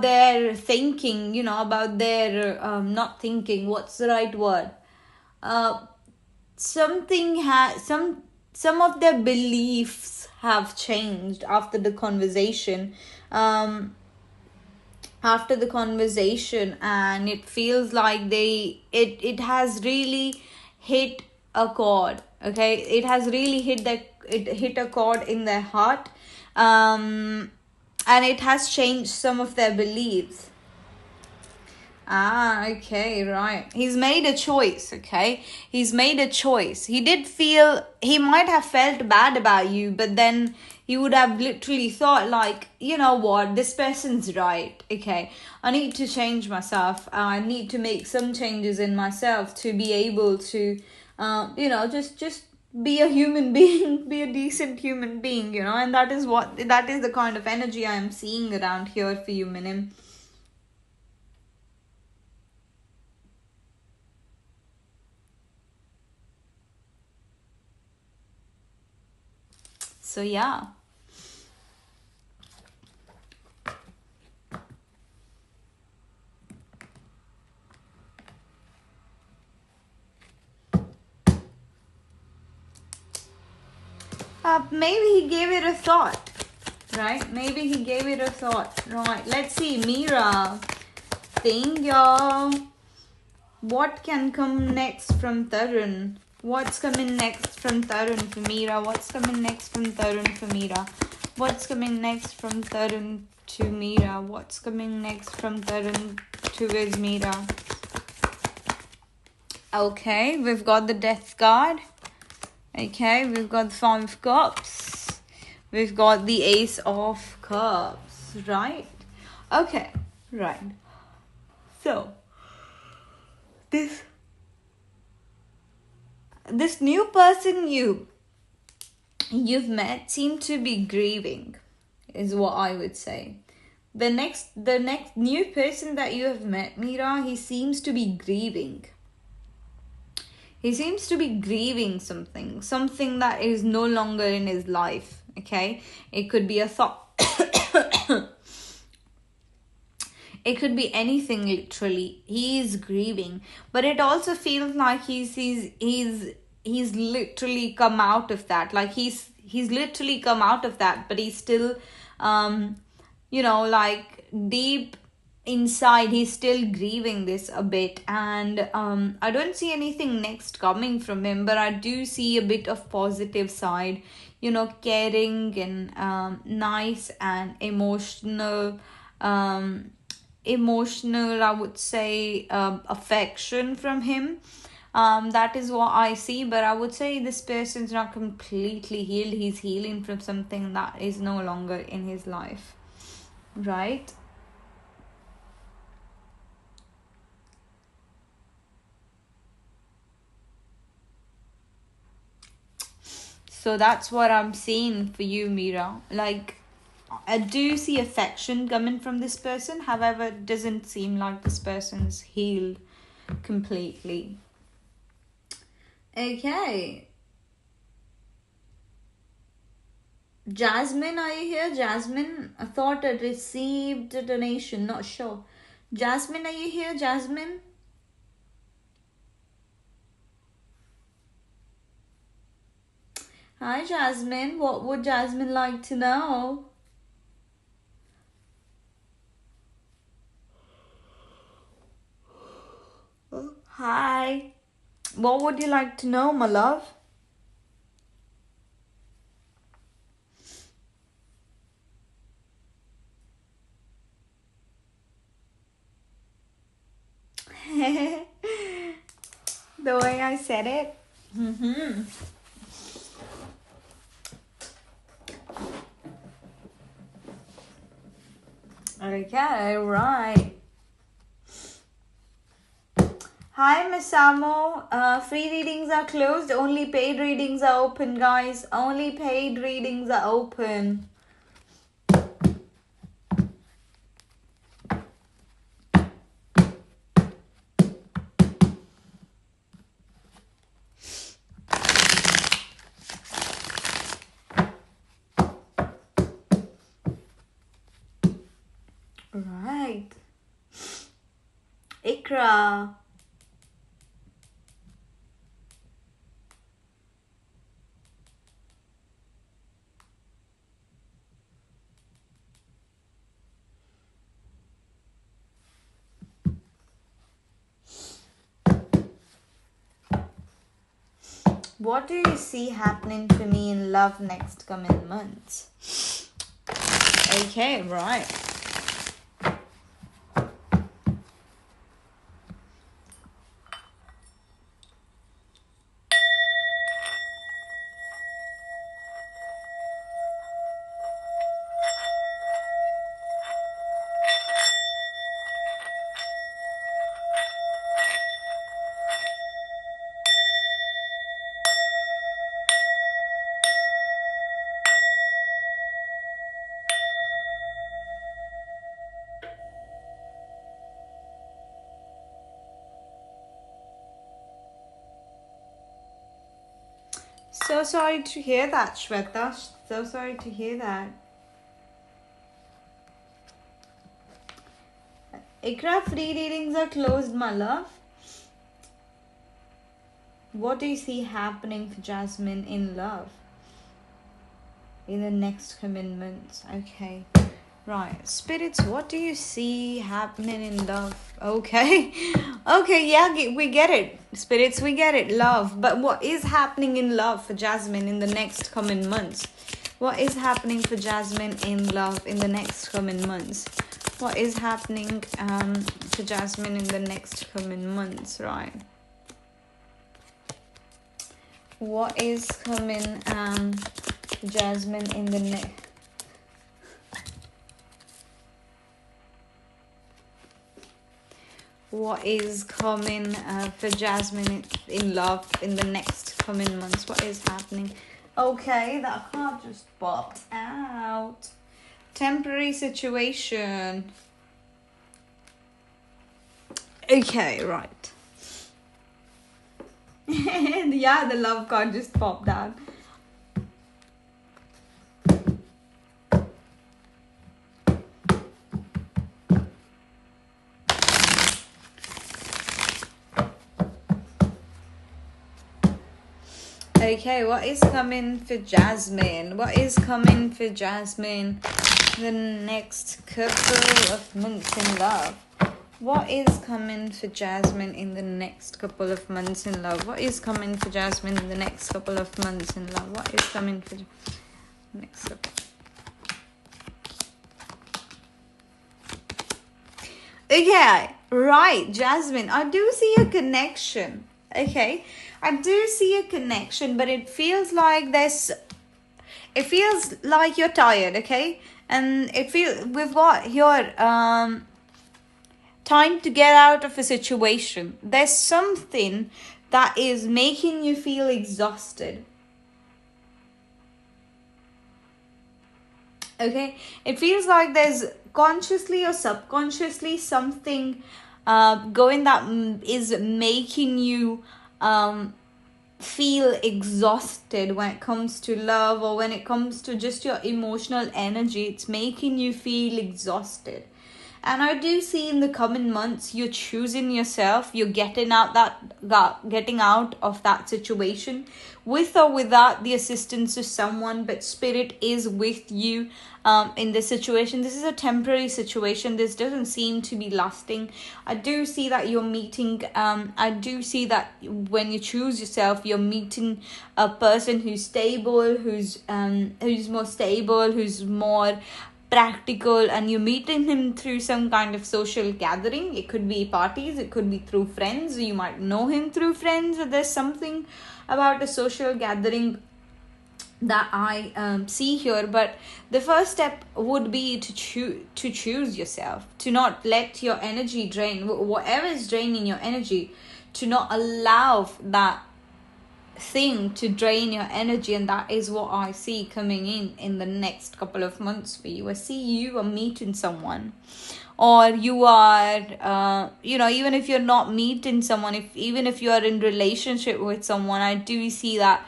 A: their thinking, about their not thinking. What's the right word? Some of their beliefs have changed after the conversation. And it feels like it has really hit a chord. Okay, it has really hit a chord in their heart, and it has changed some of their beliefs. Okay, right. He's made a choice, okay? He's made a choice. He might have felt bad about you, but then he would have literally thought like, you know what, this person's right, okay? I need to change myself. I need to make some changes in myself to be able to, just be a human being, be a decent human being, and that is the kind of energy I am seeing around here for you, Minim. So yeah. Maybe he gave it a thought, right? Right, let's see. Mira, think, y'all. What can come next from Tarun? What's coming next from Tarun for Mira? What's coming next from Tarun for Mira? What's coming next from Tarun to Mira? What's coming next from Tarun towards Mira? Okay, we've got the Death card. Okay, we've got the 5 of Cups. We've got the Ace of Cups, right? Okay, right. So, this new person you've met seem to be grieving, is what I would say. The next new person that you have met, Mira, he seems to be grieving. He seems to be grieving something that is no longer in his life, okay? It could be a thought. It could be anything, literally. He is grieving. But it also feels like he's literally come out of that. Like he's literally come out of that, but he's still, like deep inside he's still grieving this a bit, and I don't see anything next coming from him, but I do see a bit of positive side, caring and nice and emotional, I would say, affection from him. That is what I see, but I would say this person's not completely healed. He's healing from something that is no longer in his life, right? So that's what I'm seeing for you, Mira. Like, I do see affection coming from this person. However, it doesn't seem like this person's healed completely. Okay. Jasmine, are you here? Jasmine, I thought I received a donation. Not sure. Jasmine, are you here? Jasmine? Hi, Jasmine. What would Jasmine like to know? Hi. What would you like to know, my love? The way I said it? Mm-hmm. Okay, right. Hi, Miss Samo. Free readings are closed. Only paid readings are open, guys. Only paid readings are open. Right. Ikra. What do you see happening for me in love next coming months? Okay, right. So sorry to hear that, Shweta. So sorry to hear that. Ikra, free readings are closed, my love. What do you see happening for Jasmine in love? In the next commitment. Okay. Right. Spirits, what do you see happening in love? Okay. Okay, yeah, we get it. Spirits, we get it. Love. But what is happening in love for Jasmine in the next coming months? What is happening for Jasmine in love in the next coming months? What is happening for Jasmine in the next coming months, right? What is coming Jasmine in the next... What is coming for Jasmine in love in the next coming months? What is happening? Okay, that card just popped out. Temporary situation. Okay, right. Yeah, the love card just popped out. Okay, what is coming for Jasmine? What is coming for Jasmine the next couple of months in love? What is coming for Jasmine in the next couple of months in love? What is coming for Jasmine in the next couple of months in love? What is coming for next couple? Okay, right, Jasmine, I do see a connection. Okay, I do see a connection, but it feels like you're tired, okay? And we've got your time to get out of a situation. There's something that is making you feel exhausted. Okay, it feels like there's consciously or subconsciously something going that is making you feel exhausted when it comes to love, or when it comes to just your emotional energy. It's making you feel exhausted. And I do see in the coming months you're choosing yourself, you're getting out getting out of that situation with or without the assistance of someone, but spirit is with you in this situation. This is a temporary situation. This doesn't seem to be lasting. I do see that you're meeting I do see that when you choose yourself, you're meeting a person who's stable, who's more stable, who's more practical, and you're meeting him through some kind of social gathering. It could be parties, it could be through friends, you might know him through friends. There's something about a social gathering that I see here. But the first step would be to choose yourself, to not let your energy drain, whatever is draining your energy, to not allow that thing to drain your energy. And that is what I see coming in the next couple of months for you. I see you are meeting someone, or you are even if you're not meeting someone, even if you are in relationship with someone, I do see that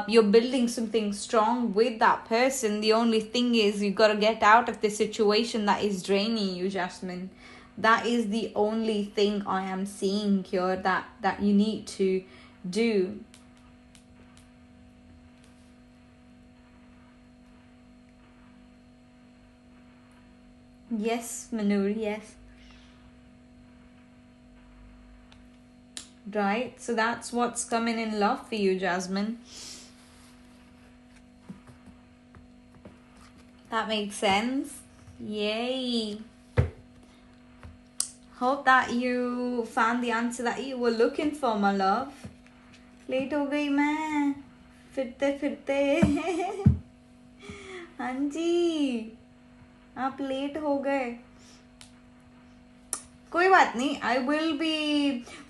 A: you're building something strong with that person. The only thing is you got to get out of the situation that is draining you, Jasmine. That is the only thing I am seeing here that you need to do. Yes, Manur, yes. Right, so that's what's coming in love for you, Jasmine. That makes sense. Yay. Hope that you found the answer that you were looking for, my love. Late हो गई मैं फिरते फिरते हाँ जी, आप late हो गए. कोई बात नहीं.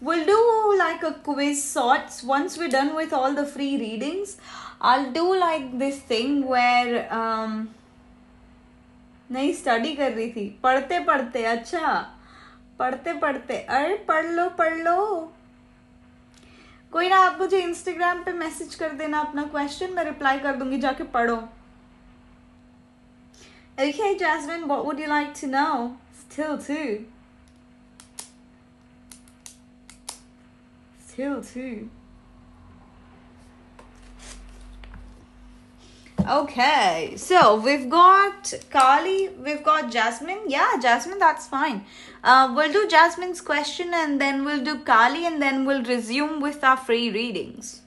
A: We'll do like a quiz sorts once we're done with all the free readings. I'll do like this thing where नहीं, स्टडी कर रही थी पढ़ते पढ़ते. अच्छा, पढ़ते पढ़ते. अरे पढ़ लो. कोई ना, आप मुझे इंस्टाग्राम पे मैसेज कर देना अपना क्वेश्चन, मैं रिप्लाई कर दूंगी. जाके पढ़ो. Okay, Jasmine, what would you like to know? Still two. Okay, so we've got Kali, we've got Jasmine. Yeah, Jasmine, that's fine. We'll do Jasmine's question, and then we'll do Kali, and then we'll resume with our free readings.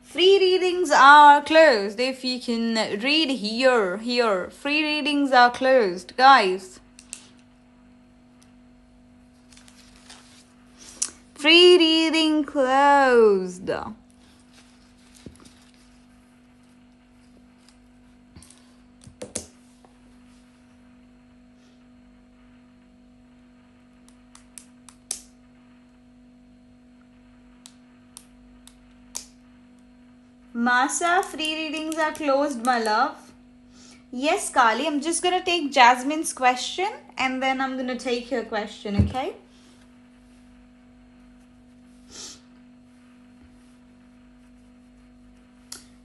A: Free readings are closed. If you can read here. Free readings are closed, guys. Free reading closed. Masa, free readings are closed, my love. Yes, Kali, I'm just going to take Jasmine's question, and then I'm going to take your question, okay?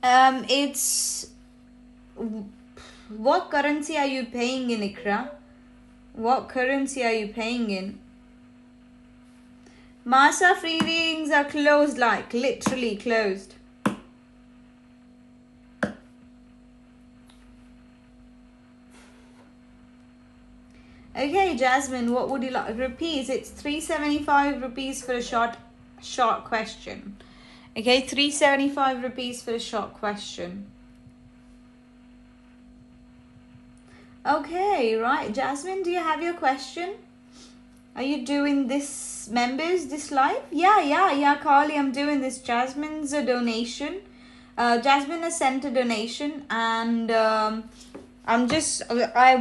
A: It's... What currency are you paying in, Ikra? What currency are you paying in? Masa free readings are closed, like literally closed. Okay, Jasmine, what would you like? Rupees, it's 375 rupees for a short question. Okay, 375 rupees for a short question. Okay, right. Jasmine, do you have your question? Are you doing this, members, this live? Yeah, Carly, I'm doing this. Jasmine's a donation. Jasmine has sent a donation, and I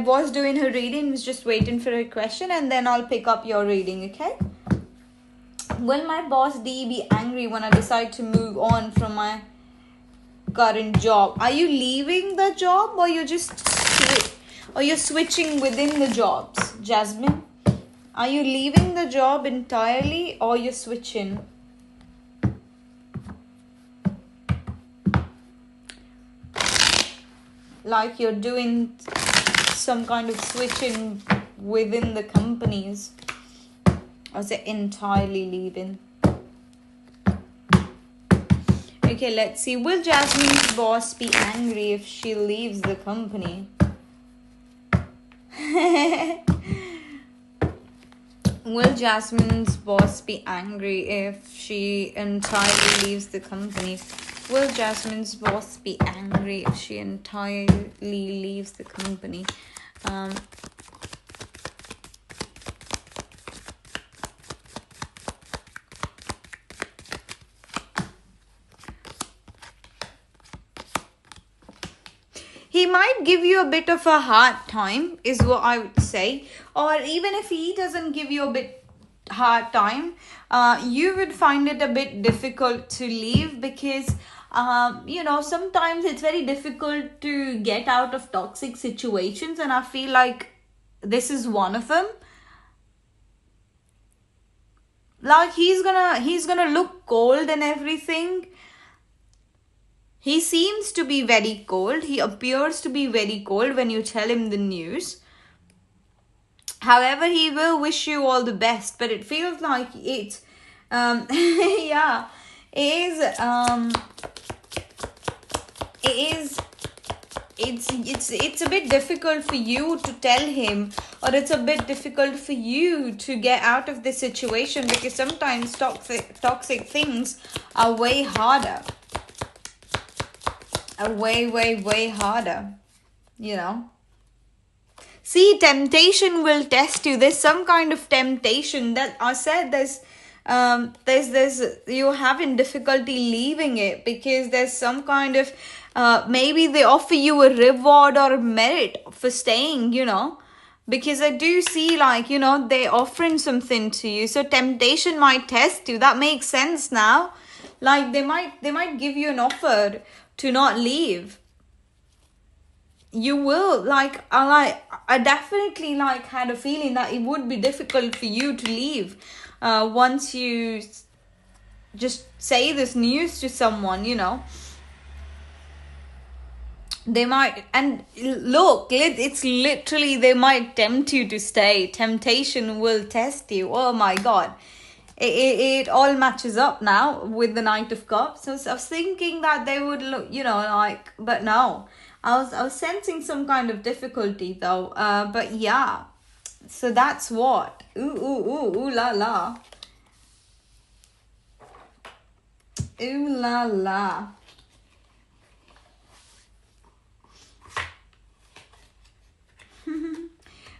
A: was doing her reading, was just waiting for her question, and then I'll pick up your reading, okay? Will my boss D be angry when I decide to move on from my current job? Are you leaving the job, or you're switching within the jobs, Jasmine? Are you leaving the job entirely, or you're switching? Like you're doing some kind of switching within the companies, or is it entirely leaving? Okay, let's see. Will Jasmine's boss be angry if she leaves the company? Will Jasmine's boss be angry if she entirely leaves the company? Will Jasmine's boss be angry if she entirely leaves the company? He might give you a bit of a hard time, is what I would say. Or even if he doesn't give you a bit hard time, you would find it a bit difficult to leave, because sometimes it's very difficult to get out of toxic situations, and I feel like this is one of them. Like he's gonna look cold and everything. He seems to be very cold. He appears to be very cold when you tell him the news. However, he will wish you all the best, but it feels like it's yeah, it's a bit difficult for you to tell him, or it's a bit difficult for you to get out of this situation, because sometimes toxic things are way harder. Way harder, See, temptation will test you. There's some kind of temptation that I said there's you're having difficulty leaving it, because there's some kind of maybe they offer you a reward or merit for staying, because I do see they're offering something to you. So temptation might test you. That makes sense now. Like they might give you an offer to not leave. You will I definitely had a feeling that it would be difficult for you to leave once you just say this news to someone. They might, and look, it's literally, they might tempt you to stay. Temptation will test you. Oh my god, it all matches up now with the Knight of Cups. So I was thinking that they would look, but no, I was sensing some kind of difficulty though. But yeah, so that's what. Ooh la la. Ooh la la.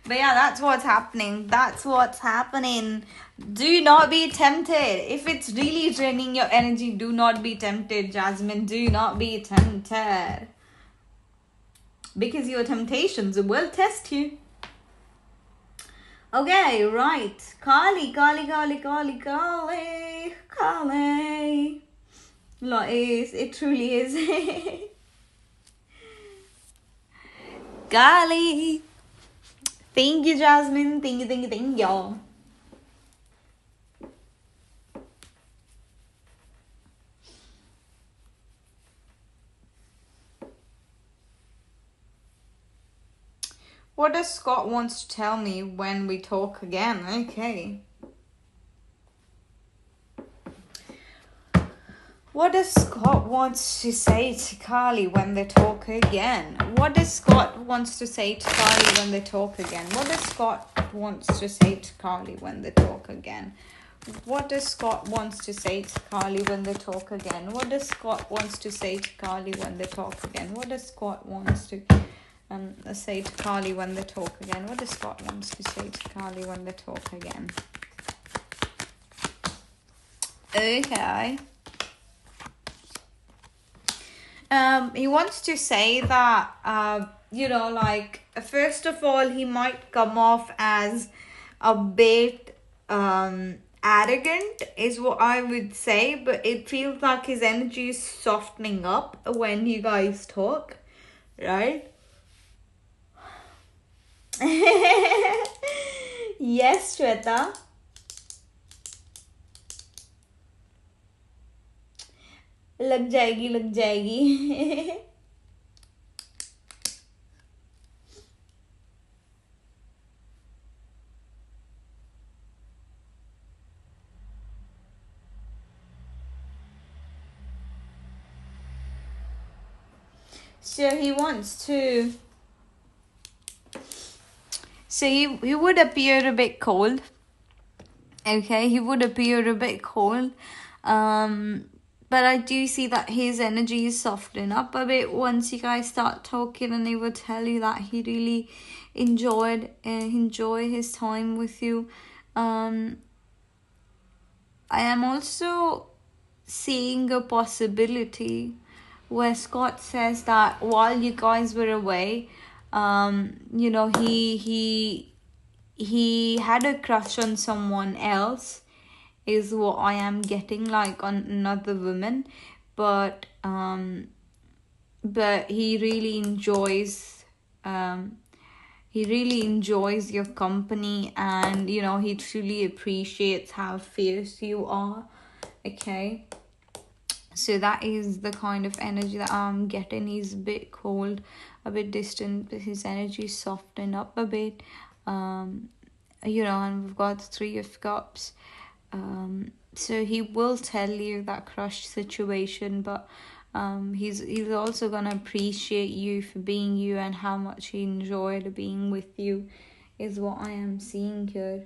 A: But yeah, that's what's happening. That's what's happening. Do not be tempted. If it's really draining your energy, do not be tempted, Jasmine. Do not be tempted. Because your temptations will test you. Okay, right. Kali. It truly is. Kali. Thank you, Jasmine. Thank you. What does Scott want to tell me when we talk again? Okay. What does Scott wants to say to Carly when they talk again? What does Scott wants to say to Carly when they talk again? What does Scott wants to say to Carly when they talk again? What does Scott wants to say to Carly when they talk again? What does Scott wants to say to Carly when they talk again? What does Scott wants to say to Carly when they talk again? What does Scott wants to say to Carly when they talk again? Okay. He wants to say that, like, first of all, he might come off as a bit arrogant, is what I would say, but it feels like his energy is softening up when you guys talk, right? Yes, Shweta. लग जाएगी So he wants to. So he would appear a bit cold. Okay, he would appear a bit cold. But I do see that his energy is softening up a bit once you guys start talking, and he would tell you that he really enjoy his time with you. I am also seeing a possibility where Scott says that while you guys were away, he had a crush on someone else, is what I am getting, like on another woman, but he really enjoys your company, and he truly appreciates how fierce you are. Okay, so that is the kind of energy that I'm getting. He's a bit cold, a bit distant, but his energy softened up a bit. And we've got the Three of Cups. So he will tell you that crush situation, but he's also gonna appreciate you for being you and how much he enjoyed being with you, is what I am seeing here.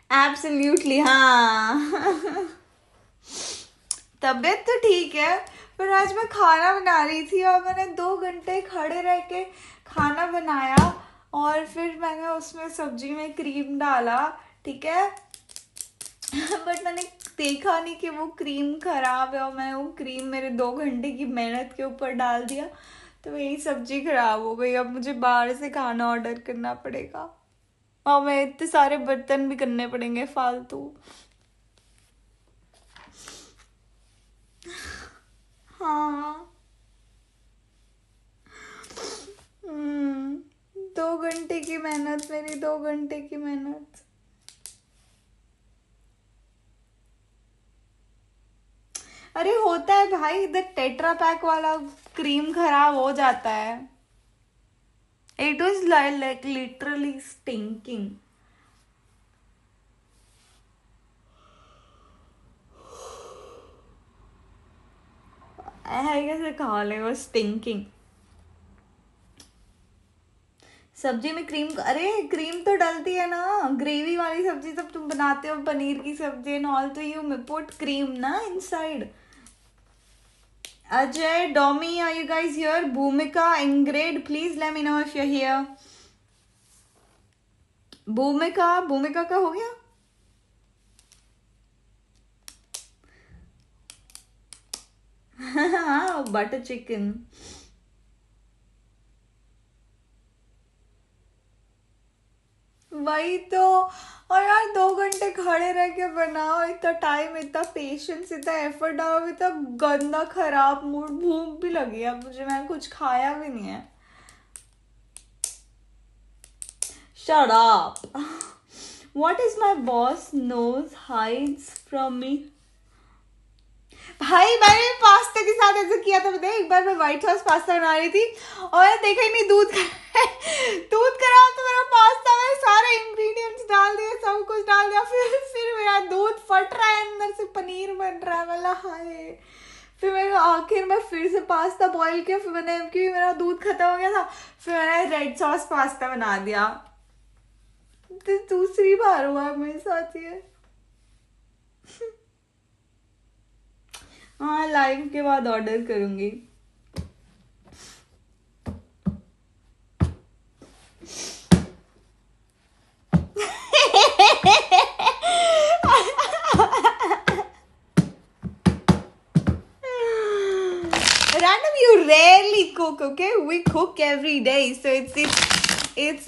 A: Absolutely, हाँ. तबीयत तो ठीक है, पर आज मैं खाना बना रही थी और मैंने 2 घंटे खड़े रह के खाना बनाया, और फिर मैंने उसमें सब्जी में क्रीम डाला, ठीक है. बट मैंने देखा नहीं कि वो क्रीम खराब है, और मैंने वो क्रीम मेरे 2 घंटे की मेहनत के ऊपर डाल दिया, तो मेरी सब्जी खराब हो गई. अब मुझे बाहर से खाना ऑर्डर करना पड़ेगा, और मैं इतने सारे बर्तन भी करने पड़ेंगे फालतू. हाँ. 2 घंटे की मेहनत, मेरी 2 घंटे की मेहनत. अरे होता है भाई, इधर टेट्रा पैक वाला क्रीम खराब हो जाता है. It was like literally stinking. I guess I call it was stinking. सब्जी में क्रीम, अरे क्रीम तो डलती है ना, ग्रेवी वाली सब्जी जब तुम बनाते हो, पनीर की सब्जी एंड ऑल, तो यू पुट क्रीम ना inside. Ajay, Domi, are you guys here? Bhumika, Ingrid, please let me know if you're here. Bhumika का हो गया? हाँ, बटर चिकन. वही तो. और यार 2 घंटे खड़े रह के बनाओ, इतना टाइम, इतना पेशेंस, इतना एफर्ट डालो, इतना गंदा खराब मूड. भूख भी लगी है मुझे, मैंने कुछ खाया भी नहीं है. Shut up. What is my boss knows hides from me? भाई मैंने पास्ता के साथ ऐसा किया था. बताया, एक बार मैं व्हाइट सॉस पास्ता बना रही थी और देखा ही नहीं, दूध दूध खराब तो मेरा पास्ता में सारे इंग्रेडिएंट्स डाल दिए, सब कुछ डाल दिया, फिर मेरा दूध फट रहा है, अंदर से पनीर बन रहा है, मतलब हाय। फिर मैंने आखिर में फिर से पास्ता बॉईल किया, फिर मैंने, क्योंकि मेरा दूध खत्म हो गया था, फिर मैंने रेड सॉस पास्ता बना दिया। तो दूसरी बार हुआ मेरे साथ ये। हाँ, लाइव के बाद ऑर्डर करूंगी। Random, you rarely cook, okay? We cook every day, so it's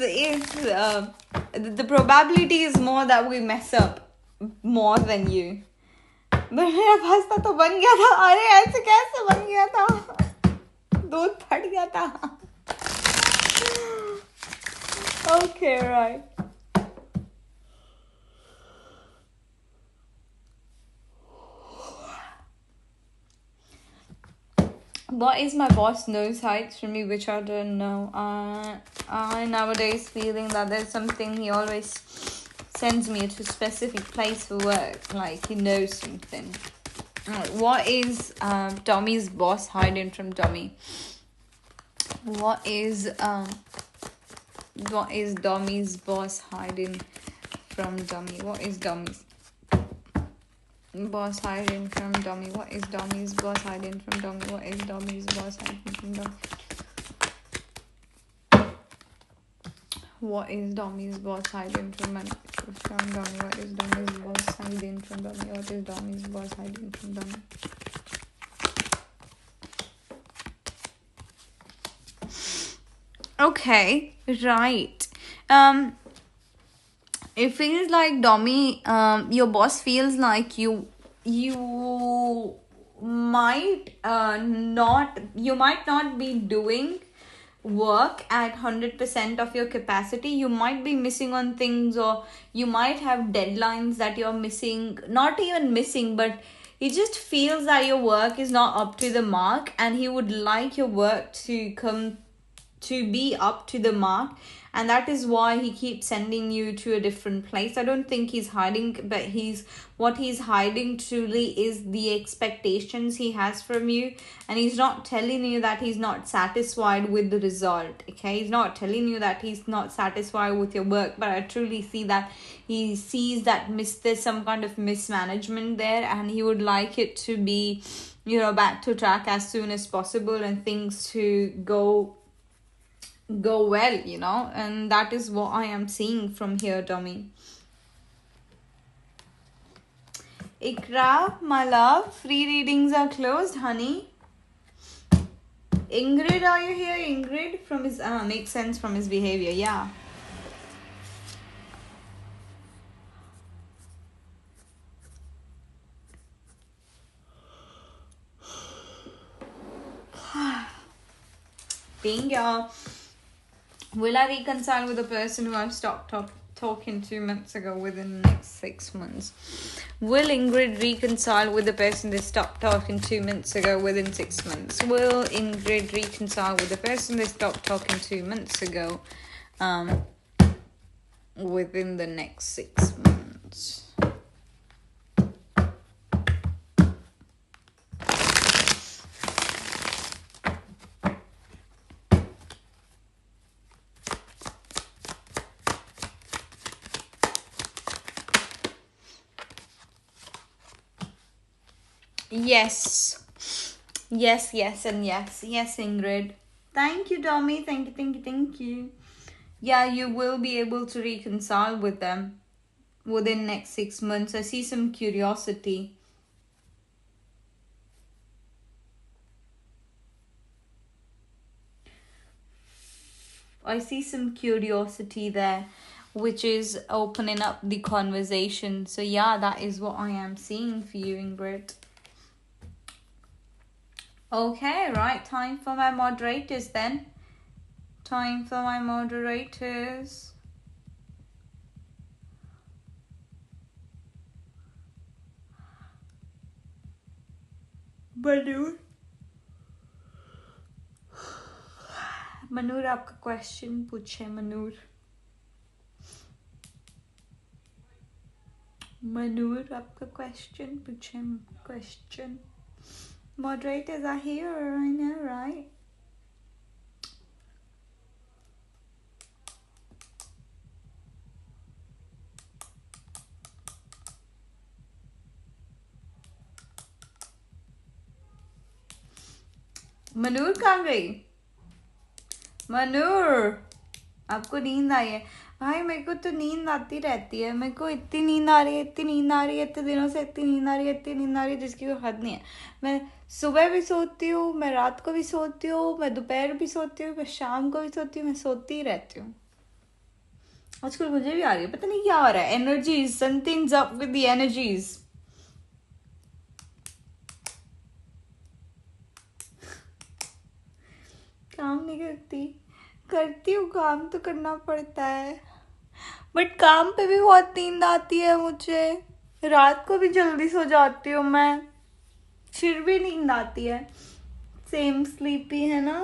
A: the probability is more that we mess up more than you. But मेरा पास्ता तो बन गया था। अरे ऐसे कैसे बन गया था? दूध फट गया था। Okay, right. What is my boss nose hides from me, which I don't know. I nowadays feeling that there's something, he always sends me to a specific place for work, like he knows something. What is Tommy's boss hiding from Tommy? What is Tommy's boss hiding from Tommy? What is Tommy's boss hiding from Tommy? What is Tommy's boss hiding from Tommy? What is Tommy's boss hiding from Tommy? What is Tommy's boss hiding from Tommy? What is Tommy's boss hiding from Tommy? What is Tommy's boss hiding from Tommy? Okay, right. It feels like Dommy, your boss feels like you might not be doing work at 100% of your capacity. You might be missing on things, or you might have deadlines that you're missing, not even missing, but he just feels that your work is not up to the mark, and he would like your work to be up to the mark, and that is why he keeps sending you to a different place. I don't think he's hiding, but what he's hiding truly is the expectations he has from you, and he's not telling you that he's not satisfied with the result. Okay, he's not telling you that he's not satisfied with your work, but I truly see that he sees that there's some kind of mismanagement there, and he would like it to be, back to track as soon as possible, and things to go well, and that is what I am seeing from here, Tommy. Ikra, my love, free readings are closed, honey. Ingrid, are you here? Ingrid, from his makes sense from his behavior, yeah. Being your, will I reconcile with the person who I've stopped talking 2 months ago within the next 6 months? Will Ingrid reconcile with the person they stopped talking 2 months ago within 6 months? Will Ingrid reconcile with the person they stopped talking 2 months ago within the next 6 months? Yes, and yes. Yes, Ingrid. Thank you, Tommy. Thank you. Yeah, you will be able to reconcile with them within next 6 months. I see some curiosity. I see some curiosity there, which is opening up the conversation. So yeah, that is what I am seeing for you, Ingrid. Okay, right. Time for my moderators then. Time for my moderators. Manur आपका question पूछे। मनूर आपका question पूछे। Question. Moderators are here, I know, right? Manur कहाँ गई? मनूर, आपको नींद आई है? भाई मेरे को तो नींद आती रहती है, मेरे को इतनी नींद आ रही है, इतनी नींद आ रही है, इतने दिनों से इतनी नींद आ रही है, इतनी नींद आ रही है जिसकी कोई हद नहीं है। मैं सुबह भी सोती हूँ, मैं रात को भी सोती हूँ, मैं दोपहर भी सोती हूँ, मैं शाम को भी सोती हूँ, मैं सोती ही रहती हूँ। आजकल मुझे भी आ रही है, पता नहीं क्या हो रहा है। Energies, somethings up with the energies. काम नहीं करती हूँ, काम तो करना पड़ता है, बट काम पे भी बहुत नींद आती है मुझे। रात को भी जल्दी सो जाती हूँ मैं, फिर भी नींद आती है। सेम स्लीपी है ना,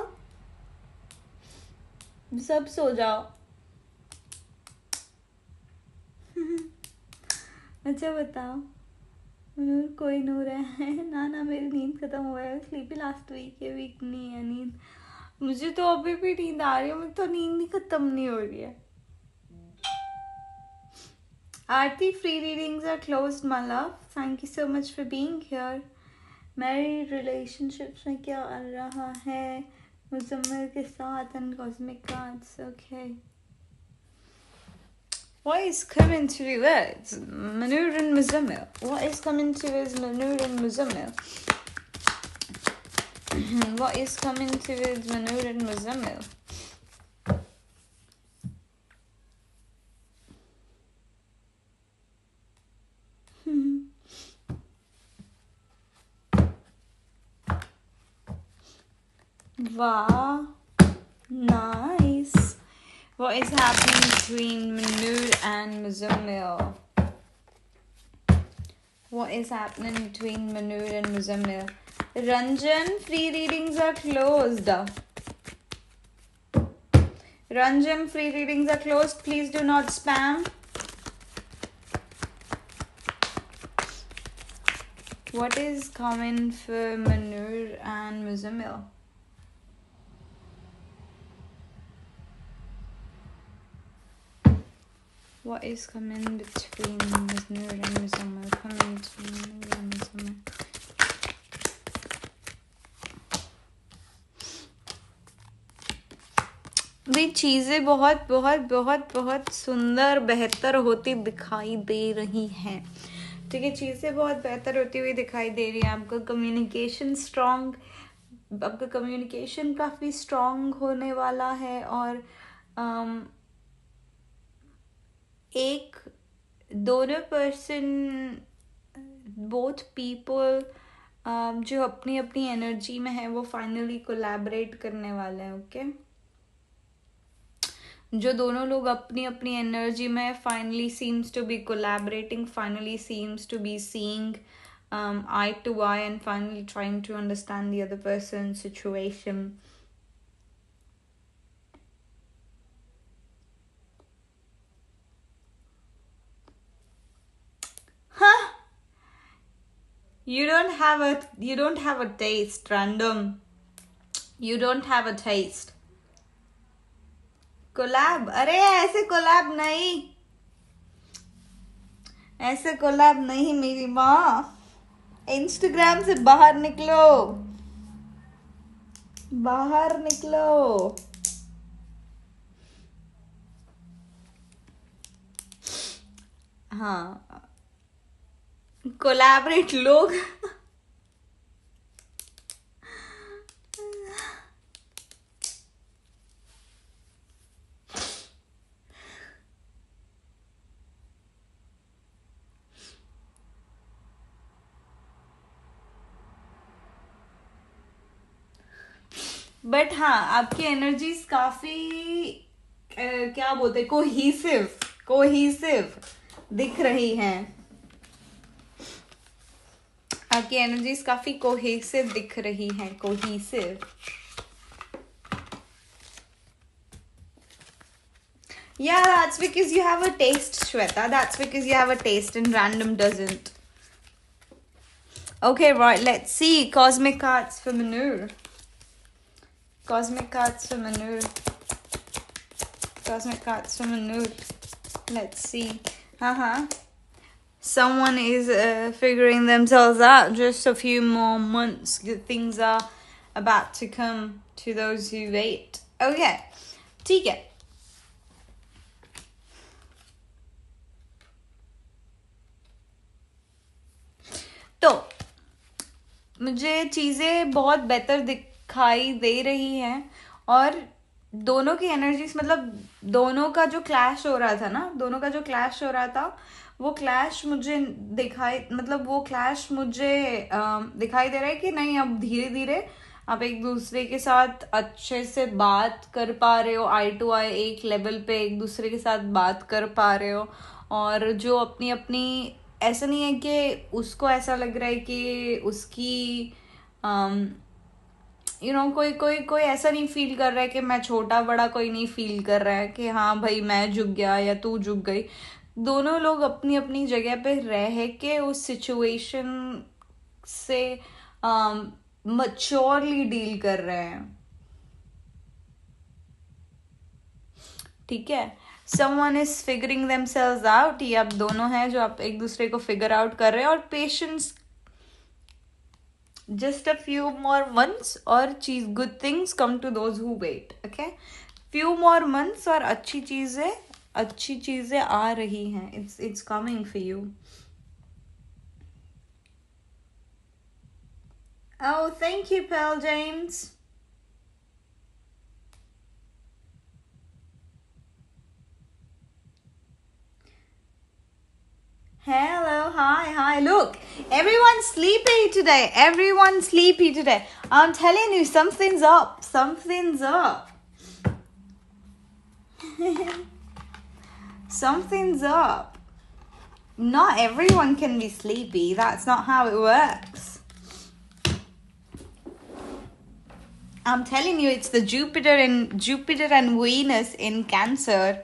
A: सब सो जाओ। अच्छा बताओ, नूर कोई नूर है? ना मेरी नींद खत्म हुआ है, स्लीपी लास्ट वीक है, वीक नहीं है नींद। मुझे तो अभी भी नींद आ रही है, मुझे तो नींद ही खत्म नहीं हो रही है। Aarti, free readings are closed, my love. Thank you so much for being here. Married relationships में क्या आ रहा है मुजम्मिल के साथ and cosmic cards? Okay. What is coming to you words? Manur and Muzammil. What is coming to us, Manur and Muzammil? What is coming to us, Manur and Muzammil? Wow, nice. What is happening between Manur and Muzammil? What is happening between Manur and Muzammil? Ranjan, free readings are closed. Ranjan, free readings are closed. Please do not spam. What is coming for Manur and Muzammil? What is coming between Manur and Muzammil? Coming to Manur and Muzammil. भी चीज़ें बहुत बहुत बहुत बहुत सुंदर बेहतर होती दिखाई दे रही हैं। ठीक है, चीज़ें बहुत बेहतर होती हुई दिखाई दे रही है। आपका कम्युनिकेशन स्ट्रॉन्ग, आपका कम्युनिकेशन काफ़ी स्ट्रॉन्ग होने वाला है। और एक दोनों पर्सन, बोथ पीपल जो अपनी अपनी एनर्जी में है वो फाइनली कोलैबोरेट करने वाले हैं। ओके, जो दोनों लोग अपनी अपनी एनर्जी में finally seems to be collaborating, finally seems to be seeing eye to eye and finally trying to understand the other person's situation. Huh? You don't have a taste, random. You don't have a taste. Collab? अरे ऐसे collab नहीं, ऐसे collab नहीं मेरी माँ। Instagram से बाहर निकलो, बाहर निकलो। हाँ, कोलैबोरेट लोग बट हाँ, आपकी एनर्जीज काफी क्या बोलते, कोहीसिव दिख रही हैं। आपकी एनर्जीज काफी कोहेसिव दिख रही हैं, कोहीसिव। Yeah, that's because you have a taste, Shweta. That's because you have a taste and random doesn't. Okay, right, let's see. Cosmic cards for Manur. Cosmic cards for Manur. Cosmic cards for Manur. Let's see. Someone is figuring themselves out. Just a few more months. Good things are about to come to those who wait. Okay. ठीक है. तो मुझे चीज़ें बहुत बेहतर दिखाई दे रही हैं और दोनों की एनर्जीज मतलब दोनों का जो क्लैश हो रहा था ना वो क्लैश मुझे दिखाई दे रहा है कि नहीं अब धीरे धीरे आप एक दूसरे के साथ अच्छे से बात कर पा रहे हो, आई टू आई एक लेवल पे एक दूसरे के साथ बात कर पा रहे हो और जो अपनी अपनी ऐसा नहीं है कि उसको ऐसा लग रहा है कि उसकी कोई ऐसा नहीं फील कर रहा है कि मैं छोटा बड़ा, कोई नहीं फील कर रहा है कि हाँ भाई मैं झुक गया या तू झुक गई. दोनों लोग अपनी अपनी जगह पे रह के उस सिचुएशन से मैच्योरली डील कर रहे हैं. ठीक है. Someone is figuring themselves out. ये आप दोनों हैं जो आप एक दूसरे को फिगर आउट कर रहे हैं और patience. Just a few more months और good things come to those who wait. Okay, few more months और अच्छी चीजें आ रही हैं. It's coming for you. Oh, thank you, Pearl James. Hello, hi. Look, everyone's sleepy today. I'm telling you, something's up. Something's up. Not everyone can be sleepy. That's not how it works. I'm telling you, it's the Jupiter and Venus in Cancer.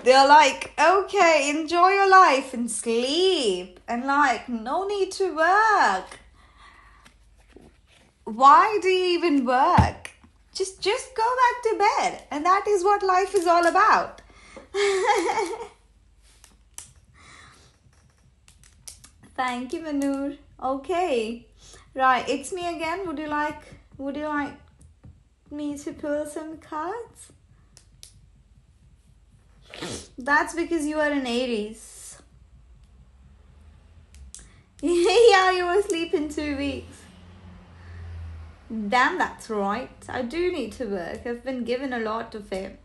A: They're like, okay, enjoy your life and sleep. And like, no need to work. Why do you even work? Just go back to bed. And that is what life is all about. Thank you, Manur. Okay. Right, it's me again. Would you like me to pull some cards? That's because you are an Aries. Yeah, you will sleep in 2 weeks. Damn, that's right. I do need to work. I've been given a lot of it.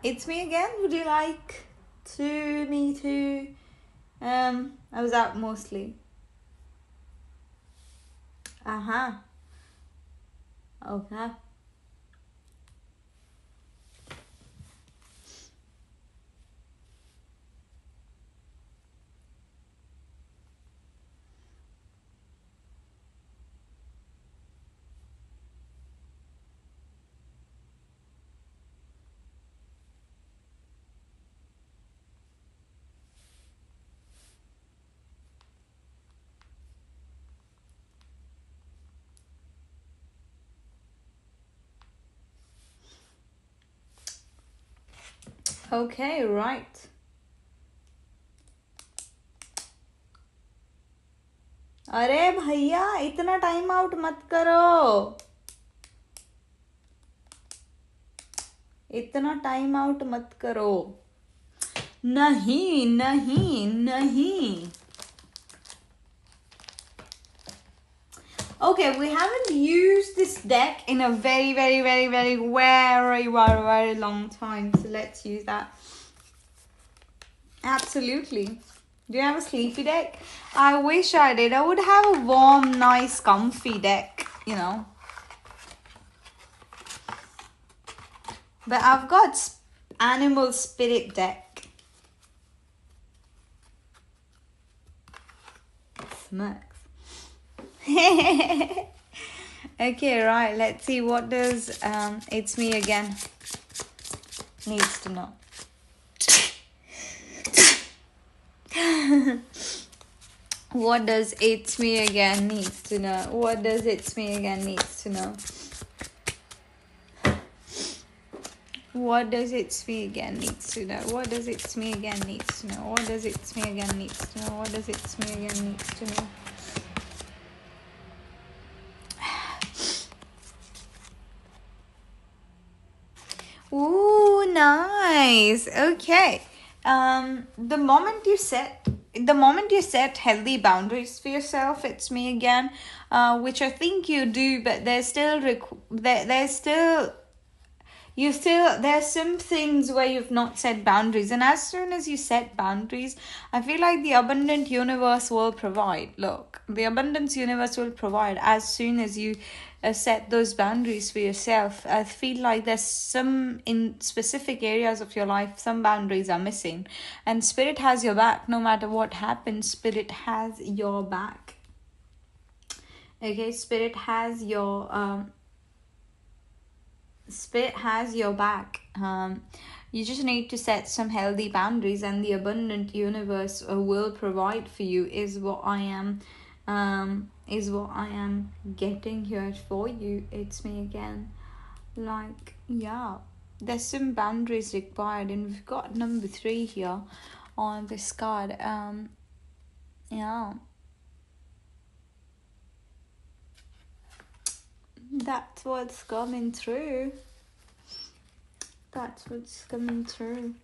A: It's me again. Would you like me to... I was out mostly. Okay. Okay, right. अरे भैया इतना time out मत करो. नहीं. Okay, we haven't used this deck in a very long time. So let's use that. Absolutely. Do you have a sleepy deck? I wish I did. I would have a warm, nice, comfy deck, But I've got animal spirit deck. smacks. Okay, right. Let's see. What does It's Me Again needs to know? What does It's Me Again needs to know? What does It's Me Again needs to know? What does It's Me Again needs to know? What does It's Me Again needs to know? What does It's Me Again needs to know? What does It's Me Again needs to know? Ooh, nice. Okay. The moment you set healthy boundaries for yourself, It's Me Again, which I think you do, but there's some things where you've not set boundaries, and as soon as you set boundaries, I feel like the abundant universe will provide. Look, the abundance universe will provide as soon as you set those boundaries for yourself. I feel like there's some, in specific areas of your life, some boundaries are missing, and Spirit has your back. No matter what happens, Spirit has your back. Okay, Spirit has your back. You just need to set some healthy boundaries, and the abundant universe will provide for you, is what I am getting here for you. It's Me Again. Like, yeah, there's some boundaries required, and we've got number 3 here on this card. Yeah, that's what's coming through. That's what's coming through.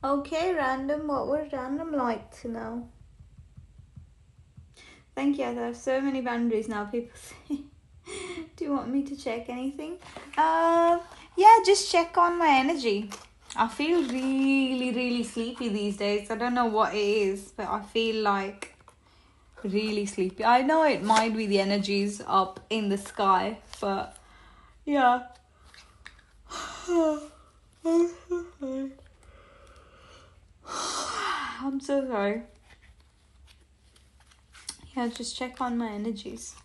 A: Okay, random, what would random like to know? Thank you. I have so many boundaries now. People say, do you want me to check anything? Yeah, just check on my energy. I feel really, really sleepy these days. I don't know what it is, but I feel like really sleepy. I know it might be the energies up in the sky, but yeah. I'm so sorry. Yeah, just check on my energies.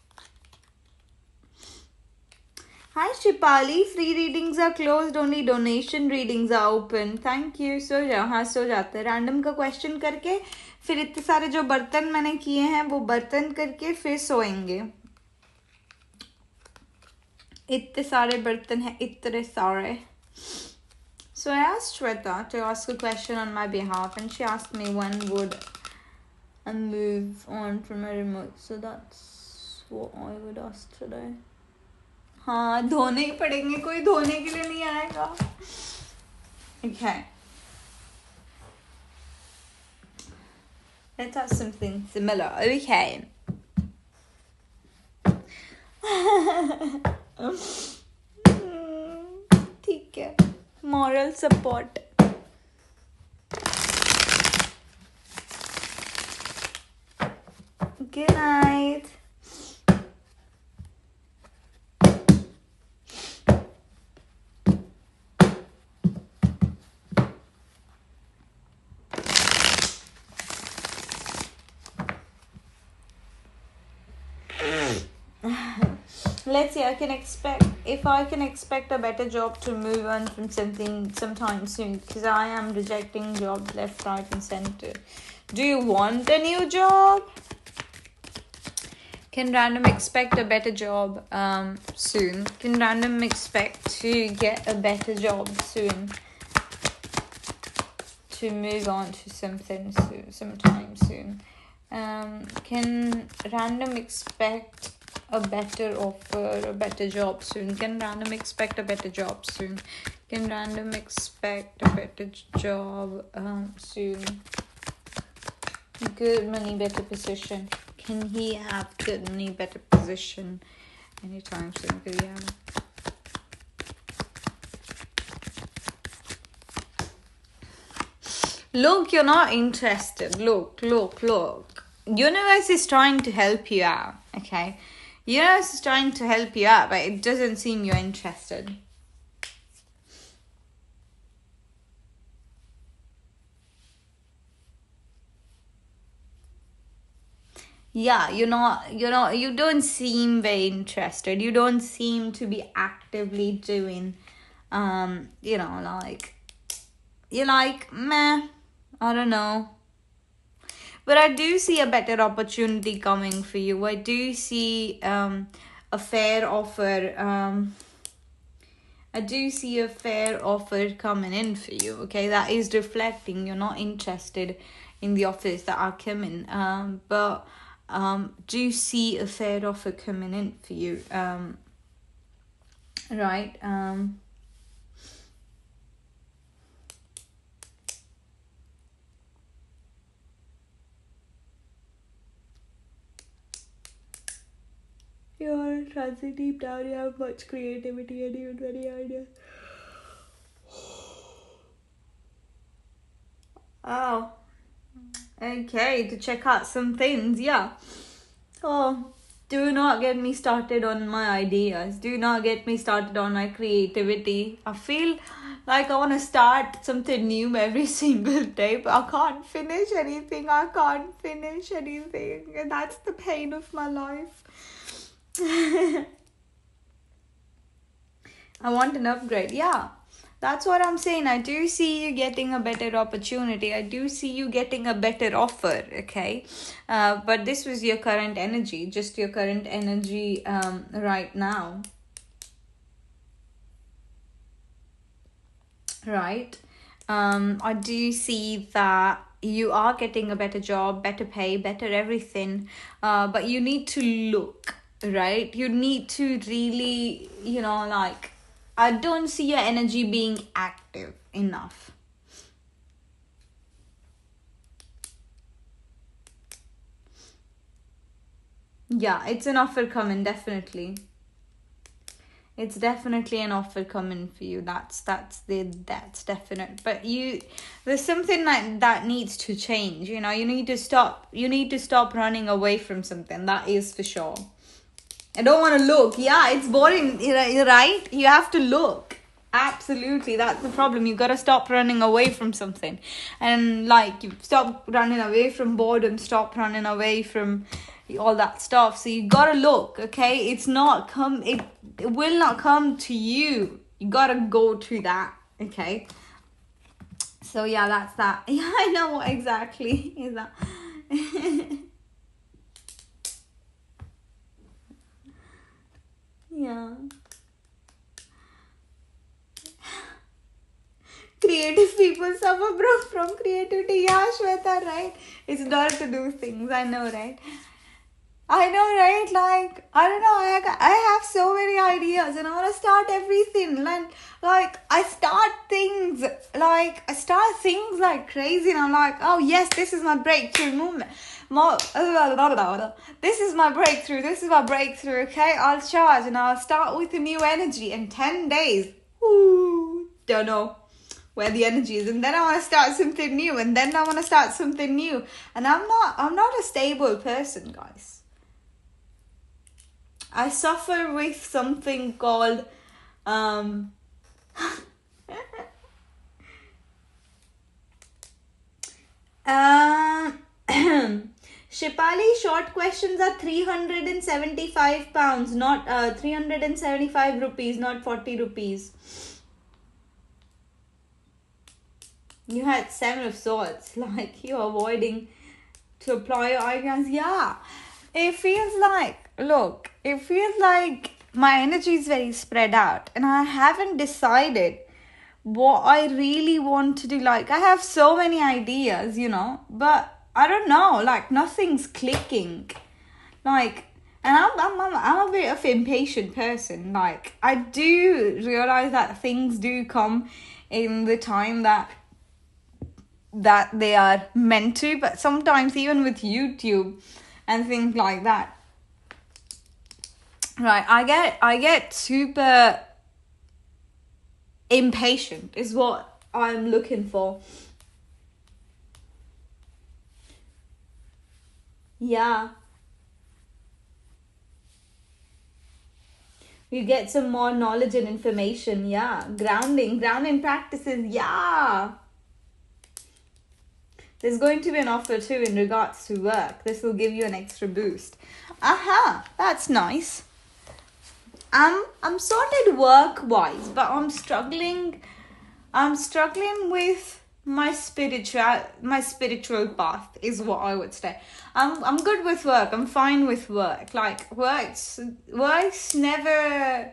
A: Hi Shipali, free readings are closed, only donation readings are open. Thank you. सो जाओ. हाँ, सो जाते हैं. Random का question करके फिर इतने सारे जो बर्तन मैंने किए हैं वो बर्तन करके फिर सोएंगे. इतने सारे बर्तन हैं, इतने सारे. So I asked Shweta to ask a question on my behalf, and she asked me when would I move on from my remote. So that's what I would ask today. हाँ, धोने ही पड़ेंगे, कोई धोने के लिए नहीं आएगा. Okay. Let's have something similar. Okay. ठीक है. Moral support. Good night. Let's see. If I can expect a better job to move on from something sometime soon, because I am rejecting jobs left, right, and center. Do you want a new job? Can random expect a better job soon? Can random expect to get a better job soon? To move on to something soon, sometime soon. Can random expect a better offer, a better job soon? Can random expect a better job soon? Can random expect a better job soon? Good money, better position. Can he have good money, better position anytime soon? Yeah. Look, you're not interested. Look. universe is trying to help you out, okay? Universe is trying to help you out, but it doesn't seem you're interested. Yeah, you don't seem very interested. You don't seem to be actively doing, like, you're like, meh, I don't know. But I do see a better opportunity coming for you. I do see a fair offer. I do see a fair offer coming in for you. Okay, that is reflecting you're not interested in the offers that are coming. But do see a fair offer coming in for you. Right. You're transit deep down, you have much creativity and even many ideas. Oh, okay, to check out some things, yeah. Oh, do not get me started on my ideas. Do not get me started on my creativity. I feel like I want to start something new every single day, but I can't finish anything. And that's the pain of my life. I want an upgrade. Yeah, that's what I'm saying. I do see you getting a better opportunity. I do see you getting a better offer. Okay, but this was your current energy, just your current energy right now. Right. I do see that you are getting a better job, better pay, better everything. But you need to look, right? You need to really, like, I don't see your energy being active enough. Yeah, it's an offer coming, definitely. It's definitely an offer coming for you. That's definite. But there's something that needs to change. You need to stop. You need to stop running away from something. That is for sure. I don't want to look. Yeah, it's boring. You're right. You have to look. Absolutely, that's the problem. You gotta stop running away from something, and like you stop running away from boredom. Stop running away from all that stuff. So you gotta look. Okay, it's not come. It will not come to you. You gotta go to that. Okay. So yeah, that's that. Yeah, I know what exactly is that. Yeah. Creative people suffer from creativity. Yeah, Shweta, right? It's not to do things. I know, right? I know, right? Like, I don't know. I have so many ideas and I want to start everything. Like I start things like crazy and I'm like, oh yes, this is my breakthrough moment. This is my breakthrough. This is my breakthrough. Okay, I'll charge and I'll start with a new energy in 10 days. Ooh, don't know where the energy is, and then I want to start something new, and then I want to start something new, and I'm not a stable person, guys. I suffer with something called Shipali, short questions are £375, not 375 rupees, not 40 rupees. You had 7 of swords, like you're avoiding to apply your ideas. Yeah, it feels like my energy is very spread out and I haven't decided what I really want to do. Like, I have so many ideas, but I don't know, like nothing's clicking. Like, and I'm a bit of an impatient person. Like, I do realize that things do come in the time that they are meant to, but sometimes even with YouTube and things like that, right, I get super impatient is what I'm looking for. Yeah. You get some more knowledge and information. Yeah. Grounding practices. Yeah. There's going to be an offer too in regards to work. This will give you an extra boost. Aha, that's nice. I'm sorted work wise, but I'm struggling with my spiritual path is what I would say. I'm good with work. I'm fine with work. Like work's never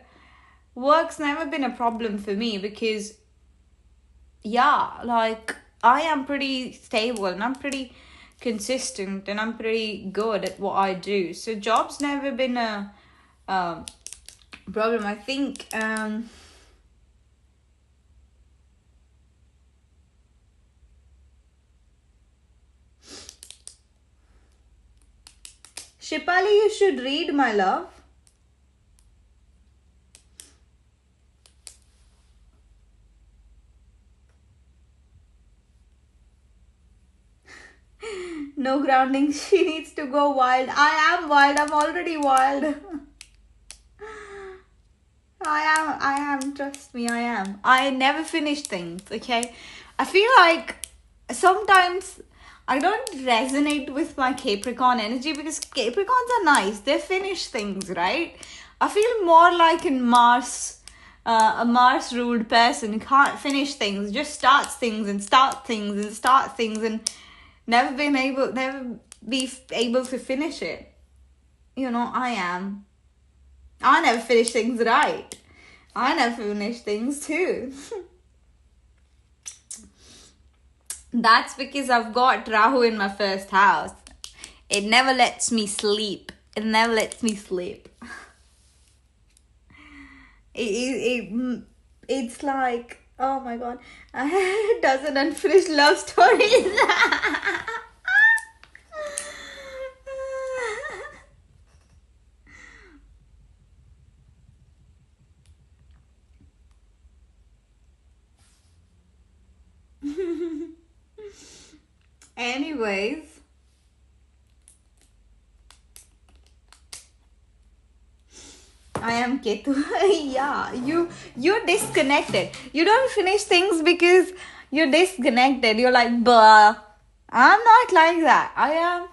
A: been a problem for me because yeah, like I am pretty stable and I'm pretty consistent and I'm pretty good at what I do. So job's never been a problem. I think Shipali, you should read, my love. No grounding. She needs to go wild. I am wild. I'm already wild. I am. Trust me, I am. I never finish things, okay? I feel like sometimes I don't resonate with my Capricorn energy because Capricorns are nice. They finish things, right? I feel more like in Mars, a Mars ruled person who can't finish things, just starts things and start things and start things and never be able to finish it. You know, I am. I never finish things right. I never finish things too. That's because I've got Rahu in my first house. It never lets me sleep. It never lets me sleep. It's like, oh my god, it doesn't unfinished love stories. Anyways, I am Ketu. Yeah, you're disconnected. You don't finish things because you're disconnected. You're like, bah. I'm not like that. I am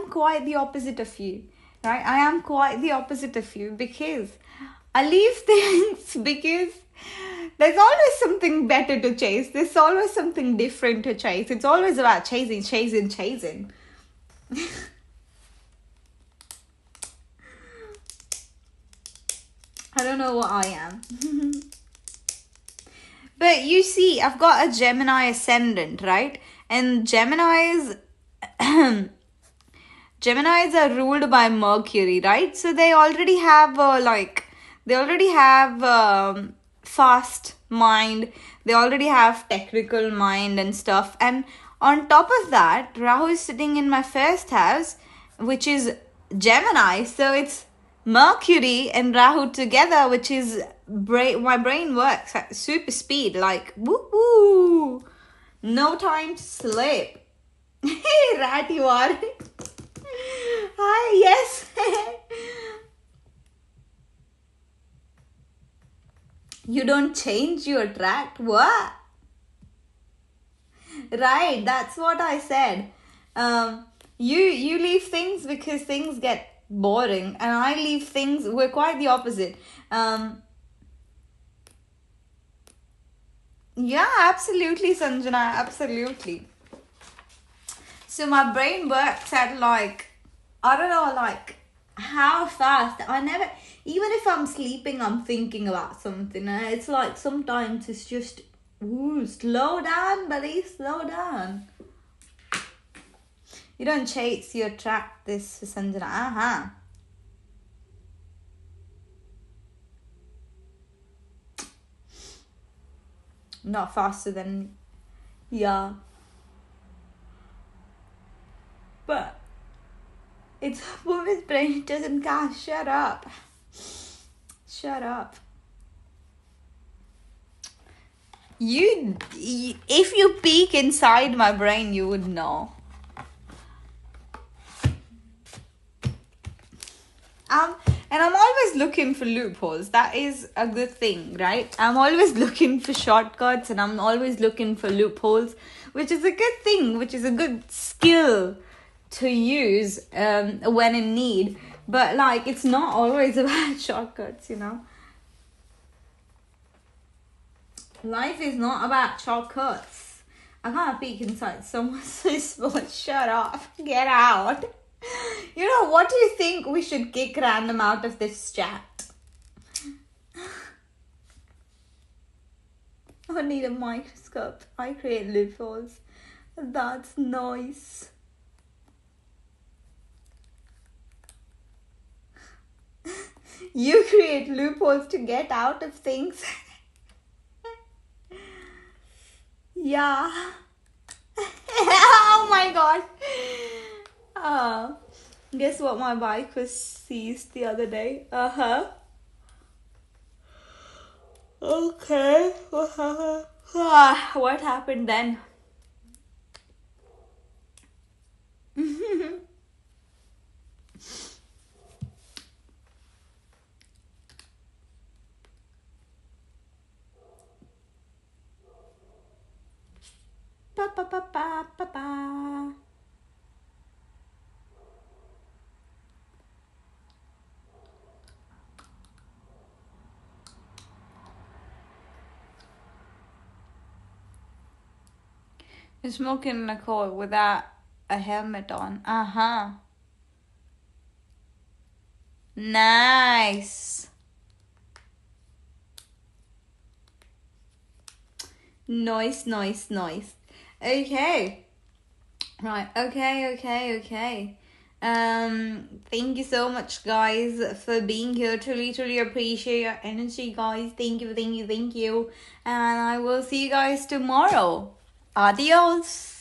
A: quite the opposite of you. Right? I am quite the opposite of you because I leave things because there's always something better to chase. There's always something different to chase. It's always about chasing. I don't know what I am. But you see, I've got a Gemini ascendant, right? And Geminis are ruled by Mercury, right? So they already have fast mind. They already have technical mind and stuff. And on top of that, Rahu is sitting in my first house, which is Gemini. So it's Mercury and Rahu together, which is my brain works at super speed, like woo woo, no time to sleep. Hey, rat, you are. Hi, yes. You don't change, you attract. What? Right, that's what I said. You leave things because things get boring, and I leave things. We're quite the opposite. Yeah, absolutely, Sanjana, absolutely. So my brain works at like, I don't know, like how fast. I never, even if I'm sleeping, I'm thinking about something. And it's like sometimes it's just, ooh, slow down, buddy, slow down. You don't chase, you attract this, Sanjana. Uh-huh. Not faster than, yeah. But it's a woman's brain, it doesn't count. Shut up. Shut up. If you peek inside my brain, you would know. And I'm always looking for loopholes. That is a good thing, right? I'm always looking for shortcuts and I'm always looking for loopholes, which is a good thing, which is a good skill to use when in need. But like, it's not always about shortcuts, you know. Life is not about shortcuts. I can't peek inside someone's voice. Shut up. Get out. You know, what do you think we should kick random out of this chat? I need a microscope. I create loopholes. That's nice. You create loopholes to get out of things. Yeah. Oh my god. Guess what my bike was seized the other day? Okay. What happened then? Pa pa pa pa pa pa. You're smoking in a car without a helmet on. Nice. Nice. Okay. Right. Okay. Thank you so much, guys, for being here. Truly appreciate your energy, guys. Thank you. And I will see you guys tomorrow. Adios.